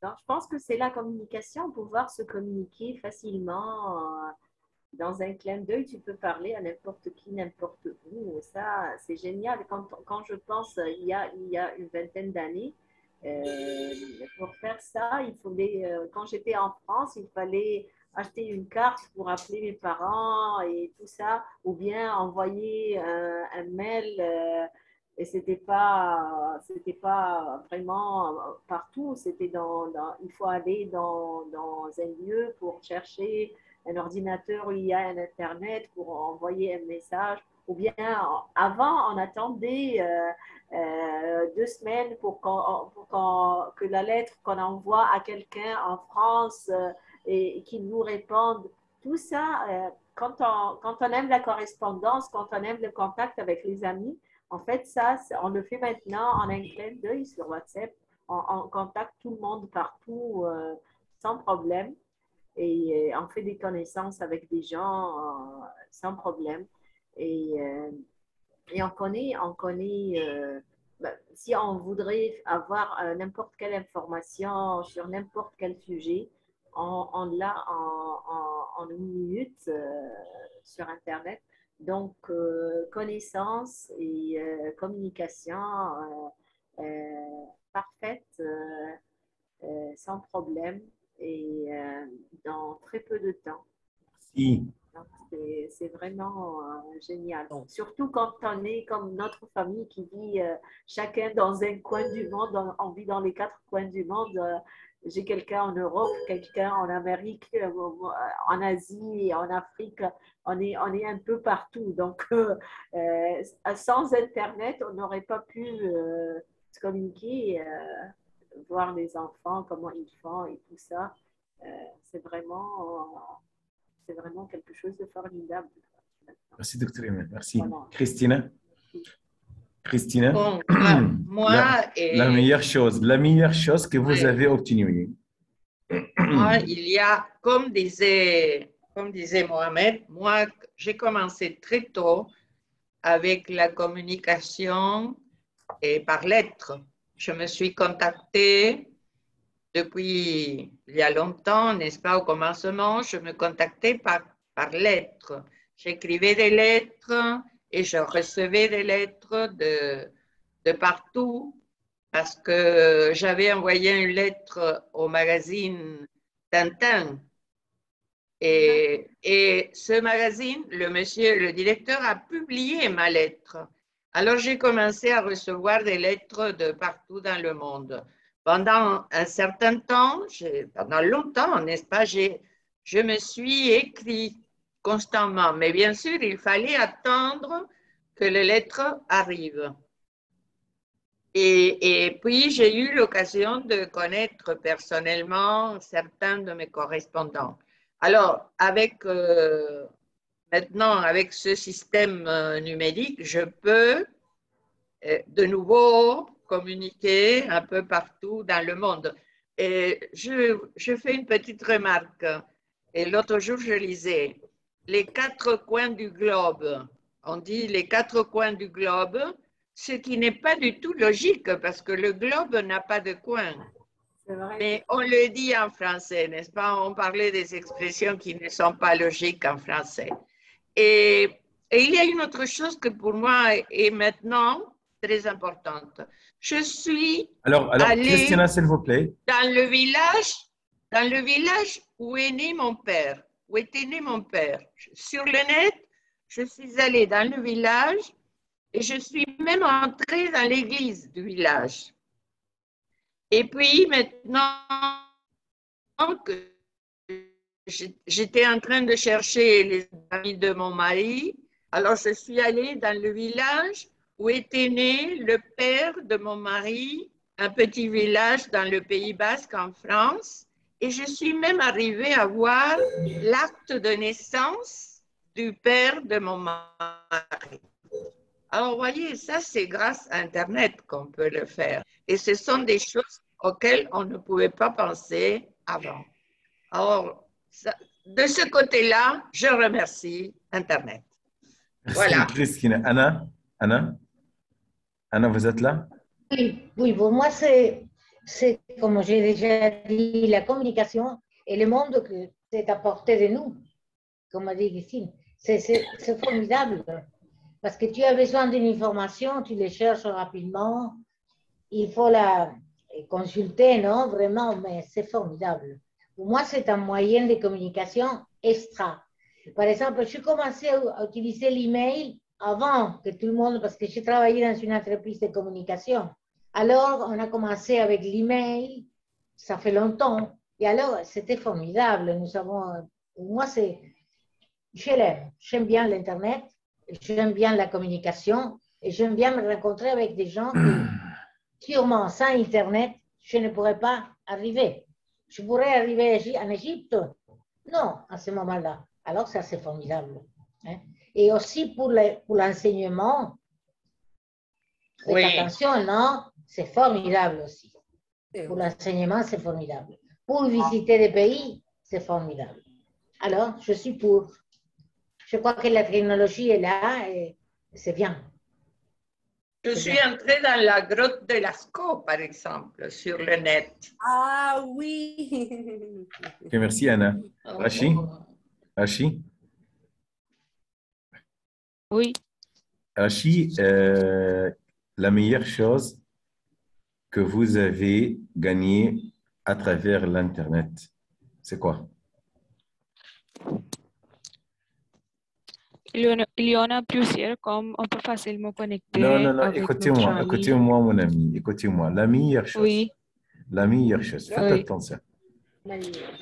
S8: Donc, je pense que c'est la communication, pouvoir se communiquer facilement. Dans un clin d'œil, tu peux parler à n'importe qui, n'importe où. Ça, c'est génial. Quand je pense, il y a une vingtaine d'années, pour faire ça, quand j'étais en France, il fallait acheter une carte pour appeler mes parents et tout ça, ou bien envoyer un mail. Et c'était pas vraiment partout. Il faut aller dans un lieu pour chercher un ordinateur où il y a un Internet pour envoyer un message. Ou bien, avant, on attendait 2 semaines pour que la lettre qu'on envoie à quelqu'un en France et qu'il nous réponde. Tout ça, quand on aime la correspondance, quand on aime le contact avec les amis, en fait, ça, on le fait maintenant en un clin d'œil sur WhatsApp. On contacte tout le monde partout sans problème et on fait des connaissances avec des gens sans problème. Et on connaît si on voudrait avoir n'importe quelle information sur n'importe quel sujet, on l'a en une minute sur Internet. Donc, connaissance et communication parfaite, sans problème et dans très peu de temps.
S3: Merci.
S8: C'est vraiment génial. Surtout quand on est comme notre famille qui vit chacun dans un coin du monde, on vit dans les 4 coins du monde. j'ai quelqu'un en Europe, quelqu'un en Amérique, en Asie et en Afrique. On est un peu partout. Donc, sans Internet, on n'aurait pas pu se communiquer, voir les enfants, comment ils font et tout ça. C'est vraiment quelque chose de formidable.
S3: Merci, docteur Emel. Merci.
S8: Voilà.
S3: Christina?
S7: Bon, moi
S3: la meilleure chose que vous avez obtenue.
S7: Moi, il y a, comme disait Mohamed, moi, j'ai commencé très tôt avec la communication et par lettres. Je me suis contactée depuis il y a longtemps, n'est-ce pas, au commencement, je me contactais par lettres. J'écrivais des lettres et je recevais des lettres de partout parce que j'avais envoyé une lettre au magazine Tintin. Et ce magazine, le directeur a publié ma lettre. Alors j'ai commencé à recevoir des lettres de partout dans le monde. Pendant un certain temps, pendant longtemps, n'est-ce pas, je me suis écrit constamment. Mais bien sûr, il fallait attendre que les lettres arrivent. Et puis, j'ai eu l'occasion de connaître personnellement certains de mes correspondants. Alors, maintenant, avec ce système numérique, je peux de nouveau communiquer un peu partout dans le monde. Et je fais une petite remarque. Et l'autre jour, je lisais les 4 coins du globe. On dit les 4 coins du globe, ce qui n'est pas du tout logique parce que le globe n'a pas de coin. Mais on le dit en français, n'est-ce pas? On parlait des expressions qui ne sont pas logiques en français. Et il y a une autre chose que pour moi est maintenant très importante. Je suis allée
S3: Christina, s'il vous plaît.
S7: dans le village où est né mon père, où était né mon père. Sur le net, je suis allée dans le village et je suis même entrée dans l'église du village. Et puis maintenant que j'étais en train de chercher les amis de mon mari, alors je suis allée dans le village où était né le père de mon mari, un petit village dans le Pays Basque en France, et je suis même arrivée à voir l'acte de naissance du père de mon mari. Alors, vous voyez, ça, c'est grâce à Internet qu'on peut le faire. Et ce sont des choses auxquelles on ne pouvait pas penser avant. Alors, de ce côté-là, je remercie Internet.
S3: Merci,
S7: voilà.
S3: Christine. Anna, vous êtes là?
S5: Oui, pour moi, c'est comme j'ai déjà dit, la communication et le monde que c'est à portée de nous, comme a dit Christine. C'est formidable. Parce que tu as besoin d'une information, tu les cherches rapidement, il faut la consulter, non? Vraiment, mais c'est formidable. Pour moi, c'est un moyen de communication extra. Par exemple, je commençais à utiliser l'email avant que tout le monde, parce que j'ai travaillé dans une entreprise de communication. Alors, on a commencé avec l'email, ça fait longtemps, et alors, c'était formidable. Pour moi, je l'aime. J'aime bien l'Internet. J'aime bien la communication et j'aime bien me rencontrer avec des gens qui, sûrement, sans Internet, je ne pourrais pas arriver. Je pourrais arriver en Égypte? Non, à ce moment-là. Alors, ça, c'est formidable. Hein? Et aussi pour l'enseignement,
S7: oui.
S5: Attention, non, c'est formidable aussi. Pour l'enseignement, c'est formidable. Pour visiter des pays, c'est formidable. Alors, je suis pour. Je crois que la technologie est là et c'est bien.
S7: Je suis entrée dans la grotte de Lascaux, par exemple, sur le net.
S4: Ah oui.
S3: Okay, merci, Anna. Rachi?
S9: Oui.
S3: Rachi, la meilleure chose que vous avez gagnée à travers l'Internet, c'est quoi?
S9: Il y en a plusieurs, comme on peut facilement connecter.
S3: Non,
S9: avec
S3: écoutez-moi, mon ami, écoutez-moi. La meilleure chose.
S9: Oui.
S3: La meilleure chose. Faites
S9: Oui.
S3: attention.
S8: La meilleure.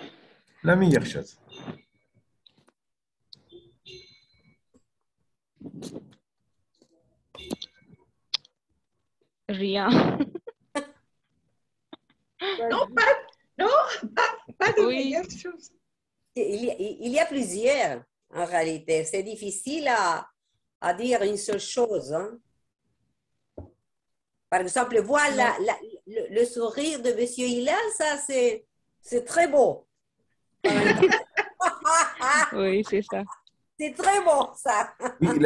S3: La meilleure chose.
S9: Rien.
S7: Non, pas de
S9: Oui.
S7: meilleure chose.
S4: Il y a plusieurs, en réalité. C'est difficile à dire une seule chose. Hein. Par exemple, voilà le sourire de Monsieur Hilal, ça c'est très beau.
S9: Oui, c'est ça.
S4: C'est très beau, ça.
S3: Oui,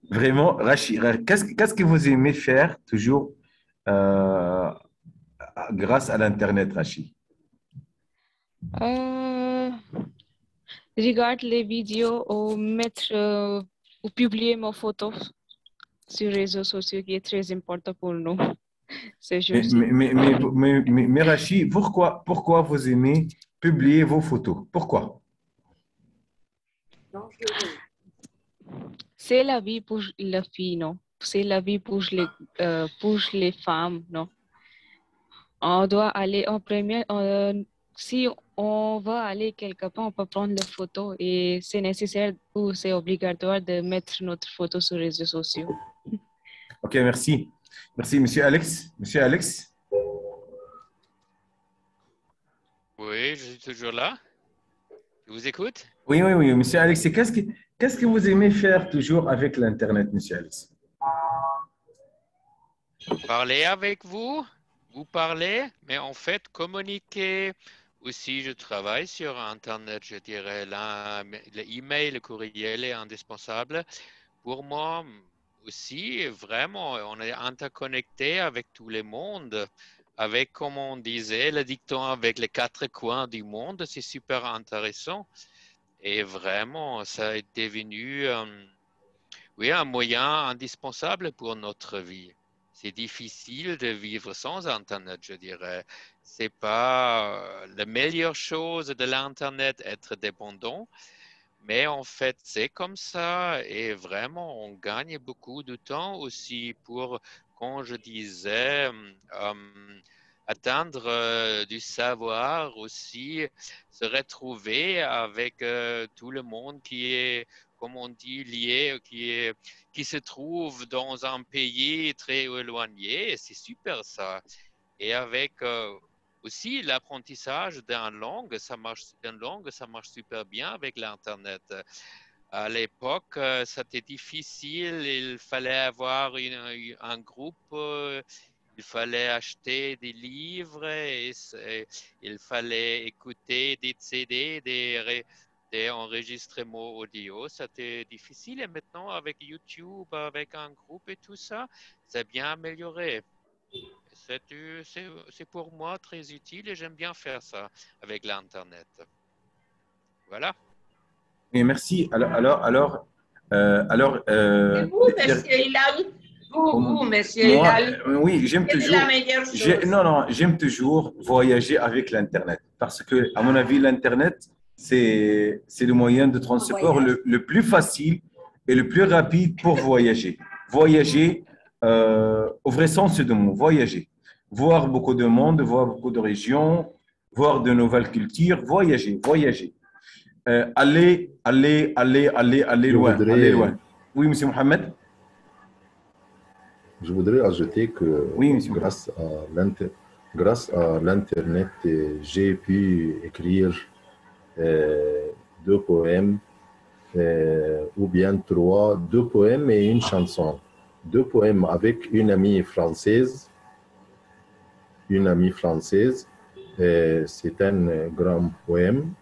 S3: vraiment, Rachid, qu'est-ce que vous aimez faire toujours grâce à l'Internet, Rachid?
S9: Regarde les vidéos ou mettre ou publier mes photos sur les réseaux sociaux qui est très important pour nous. C'est juste.
S3: Mais Rachid, pourquoi vous aimez publier vos photos? Pourquoi?
S9: C'est la vie pour la fille, non? C'est la vie pour les femmes, non? On doit aller en premier. Si on va aller quelque part, on peut prendre la photo et c'est nécessaire ou c'est obligatoire de mettre notre photo sur les réseaux sociaux.
S3: Ok, merci. Merci, Monsieur Alex. Monsieur Alex?
S2: Oui, je suis toujours là. Je vous écoute.
S3: Oui, Monsieur Alex, qu'est-ce que vous aimez faire toujours avec l'Internet, Monsieur Alex?
S2: Parler avec vous, vous parlez, mais en fait, communiquer. Aussi, je travaille sur Internet, je dirais. L'email, le courriel est indispensable. Pour moi aussi, vraiment, on est interconnecté avec tout le monde. Avec, comme on disait, le dicton avec les quatre coins du monde, c'est super intéressant. Et vraiment, ça est devenu un moyen indispensable pour notre vie. C'est difficile de vivre sans Internet, je dirais. C'est pas la meilleure chose de l'Internet, être dépendant, mais en fait, c'est comme ça et vraiment, on gagne beaucoup de temps aussi pour, quand je disais, atteindre du savoir aussi, se retrouver avec tout le monde qui est, comme on dit, lié, qui se trouve dans un pays très éloigné. C'est super ça. Et avec aussi l'apprentissage d'une langue, ça marche super bien avec l'Internet. À l'époque, c'était difficile. Il fallait avoir un groupe. Il fallait acheter des livres, il fallait écouter des CD, des enregistrements audio. C'était difficile et maintenant avec YouTube, avec un groupe et tout ça, c'est bien amélioré. C'est pour moi très utile et j'aime bien faire ça avec l'Internet. Voilà.
S3: Et merci.
S7: Et vous, Monsieur Hilal? Vous, Monsieur Hilal?
S3: Oui, j'aime
S7: Quelle
S3: toujours.
S7: est la meilleure chose?
S3: Non, j'aime toujours voyager avec l'Internet parce que, à mon avis, l'Internet, c'est le moyen de transport le plus facile et le plus rapide pour voyager. Voyager, au vrai sens du mot, voyager. Voir beaucoup de monde, voir beaucoup de régions, voir de nouvelles cultures, voyager. Aller loin. Oui, Monsieur Mohamed?
S1: Je voudrais ajouter que grâce à l'Internet, j'ai pu écrire 2 poèmes ou bien 2 poèmes et une chanson. 2 poèmes avec une amie française. C'est un grand poème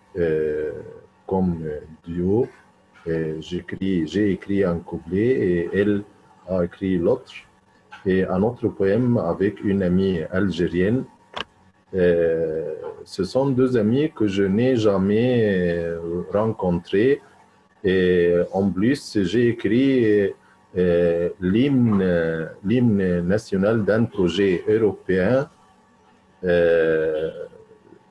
S1: comme duo. J'ai écrit un couplet et elle a écrit l'autre. Et un autre poème avec une amie algérienne. Ce sont 2 amis que je n'ai jamais rencontrés. Et en plus, j'ai écrit l'hymne national d'un projet européen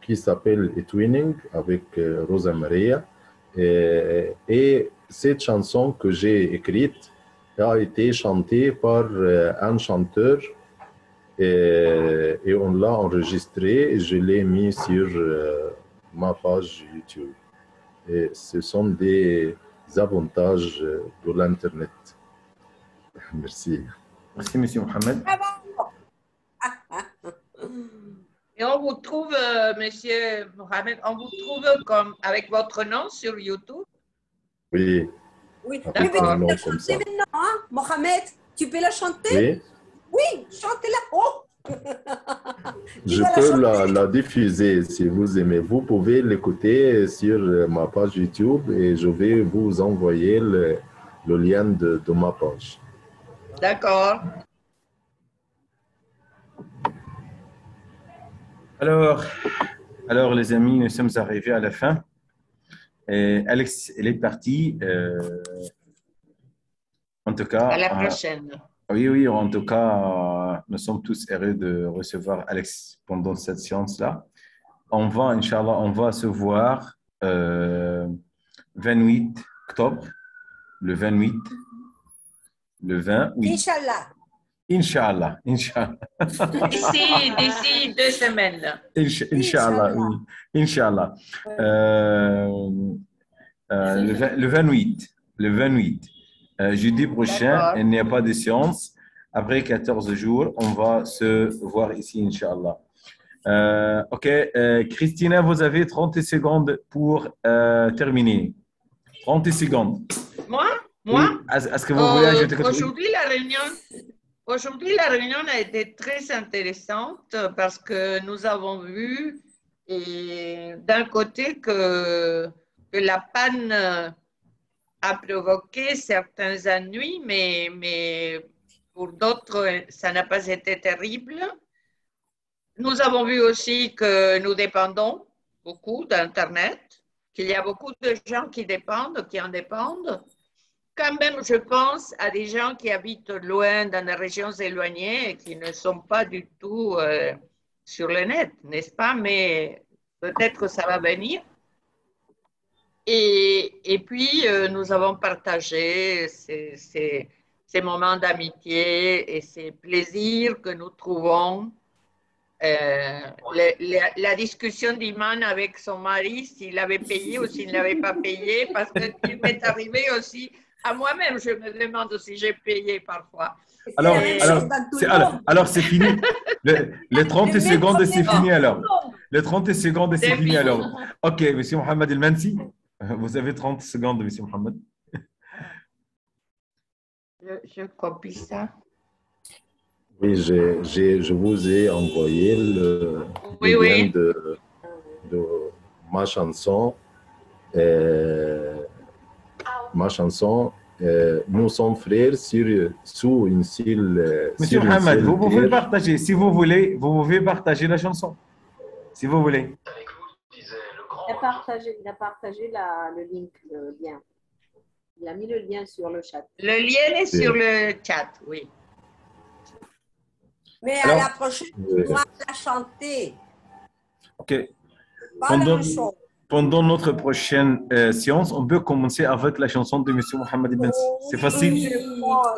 S1: qui s'appelle Twinning avec Rosa Maria. Et cette chanson que j'ai écrite a été chantée par un chanteur Et on l'a enregistré et je l'ai mis sur ma page YouTube. Et ce sont des avantages de l'Internet. Merci.
S3: Merci, Monsieur Mohamed.
S7: Et on vous trouve, Monsieur Mohamed, on vous trouve comme avec votre nom sur YouTube?
S1: Oui.
S4: Oui,
S1: Avec
S4: mais
S1: mon
S4: tu
S1: nom
S4: peux la
S1: comme ça.
S4: chanter maintenant, hein, Mohamed? Tu peux la chanter?
S1: Oui,
S4: Oui, chantez-la. Oh!
S1: je
S4: vas la
S1: peux
S4: chanter.
S1: la diffuser si vous aimez. Vous pouvez l'écouter sur ma page YouTube et je vais vous envoyer le lien de ma page.
S7: D'accord.
S3: Alors, les amis, nous sommes arrivés à la fin. Et Alex, elle est partie. En tout cas,
S7: À la prochaine.
S3: Oui, en tout cas, nous sommes tous heureux de recevoir Alex pendant cette séance-là. On va, Inch'Allah, on va se voir 28 octobre, le 28, le 20, oui.
S4: Inch'Allah.
S3: Inch'Allah.
S7: D'ici 2 semaines.
S3: Inch'Allah, oui. Inch'Allah. Le 28. Jeudi prochain, il n'y a pas de séance. Après 14 jours, on va se voir ici, Inch'Allah. OK. Christina, vous avez 30 secondes pour terminer. 30 secondes.
S7: Moi?
S3: Oui. Est-ce que vous voulez ajouter quelque chose?
S7: Aujourd'hui, la réunion a été très intéressante parce que nous avons vu d'un côté que la panne a provoqué certains ennuis, mais pour d'autres, ça n'a pas été terrible. Nous avons vu aussi que nous dépendons beaucoup d'Internet, qu'il y a beaucoup de gens qui en dépendent. Quand même, je pense à des gens qui habitent loin, dans des régions éloignées et qui ne sont pas du tout sur le net, n'est-ce pas? Mais peut-être que ça va venir. Et puis, nous avons partagé ces moments d'amitié et ces plaisirs que nous trouvons. La discussion d'Iman avec son mari, s'il avait payé ou s'il n'avait pas payé, parce qu'il m'est arrivé aussi, à moi-même, je me demande si j'ai payé parfois.
S3: Alors c'est fini. Les 30 secondes, c'est fini alors. Les 30 secondes, c'est fini alors. OK, Monsieur Mohamed El-Mansi, vous avez 30 secondes, Monsieur Mohamed.
S7: Je copie ça.
S1: Oui, je vous ai envoyé le lien de ma chanson. Ma chanson, nous sommes frères sous une île.
S3: Monsieur Mohamed, vous pouvez partager. Si vous voulez, vous pouvez partager la chanson. Si vous voulez.
S8: Il a partagé le link, le lien. Il a mis le lien sur le chat.
S7: Le lien est sur le chat, oui.
S4: Mais à la prochaine, tu dois la chanter.
S3: OK.
S4: Pas la chanson.
S3: Pendant notre prochaine séance, on peut commencer avec la chanson de M. Mohamed El-Mansi. C'est facile?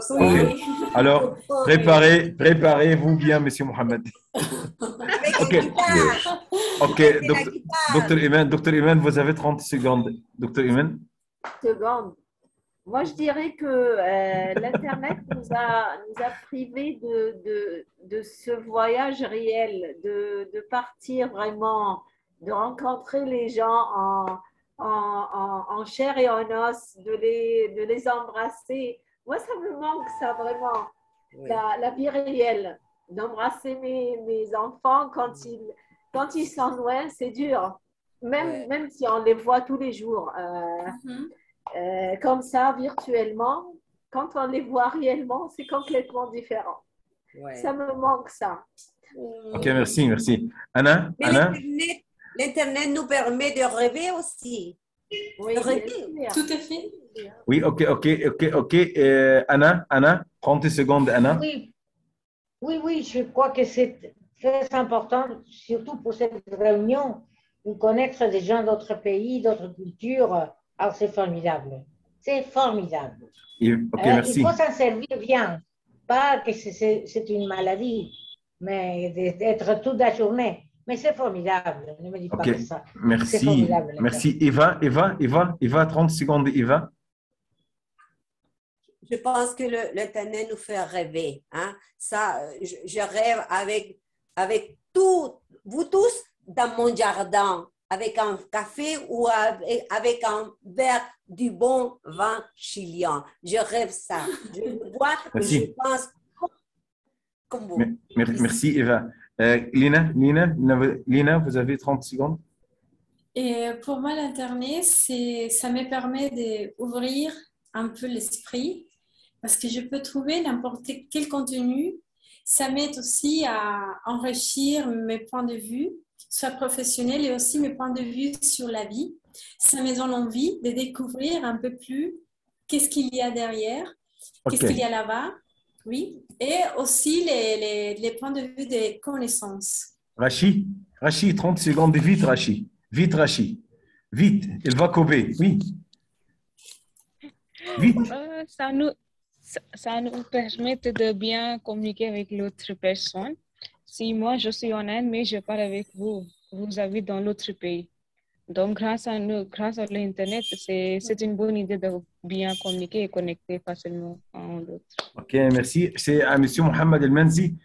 S4: Oui.
S3: Alors, préparez-vous bien, M. Mohamed. OK. Docteur Iman, vous avez 30 secondes. Docteur Iman?
S8: Moi, je dirais que l'Internet nous a privés de ce voyage réel, de partir vraiment, de rencontrer les gens en chair et en os, de les embrasser. Moi, ça me manque, ça vraiment, la vie réelle, d'embrasser mes enfants quand ils sont loin, c'est dur, même si on les voit tous les jours. Comme ça, virtuellement, quand on les voit réellement, c'est complètement différent. Ça me manque, ça.
S3: OK, merci. Anna?
S4: L'Internet nous permet de rêver aussi.
S8: Oui,
S6: tout à fait.
S3: Oui, OK. Anna, 30 secondes, Anna.
S5: Oui, je crois que c'est très important, surtout pour cette réunion, de connaître des gens d'autres pays, d'autres cultures. Alors, c'est formidable. C'est formidable.
S3: OK, merci.
S5: Il faut s'en servir bien, pas que c'est une maladie. mais d'être toute la journée. Mais c'est formidable, ne me dis pas que ça.
S3: Merci.
S5: Formidable,
S3: merci. Eva, 30 secondes, Eva.
S4: Je pense que l'Internet nous fait rêver. Hein? Ça, je rêve avec vous tous dans mon jardin, avec un café ou avec un verre du bon vin chilien. Je rêve ça. Je vois, je pense comme vous.
S3: Merci, Eva. Lina, vous avez 30 secondes.
S6: Et pour moi, l'Internet, ça me permet d'ouvrir un peu l'esprit parce que je peux trouver n'importe quel contenu. Ça m'aide aussi à enrichir mes points de vue, soit professionnels et aussi mes points de vue sur la vie. Ça me donne envie de découvrir un peu plus qu'est-ce qu'il y a derrière, qu'est-ce qu'il y a là-bas. Oui, et aussi les points de vue des connaissances.
S3: Rachid, 30 secondes, vite, Rachid. Vite, il va couper, oui. Vite.
S9: Ça nous permet de bien communiquer avec l'autre personne. Si moi, je suis en Inde, mais je parle avec vous, vous habitez dans l'autre pays. Donc, grâce à l'Internet, c'est une bonne idée de bien communiquer et connecter facilement en l'autre.
S3: Ok, merci. C'est à M. Mohamed El Menzi.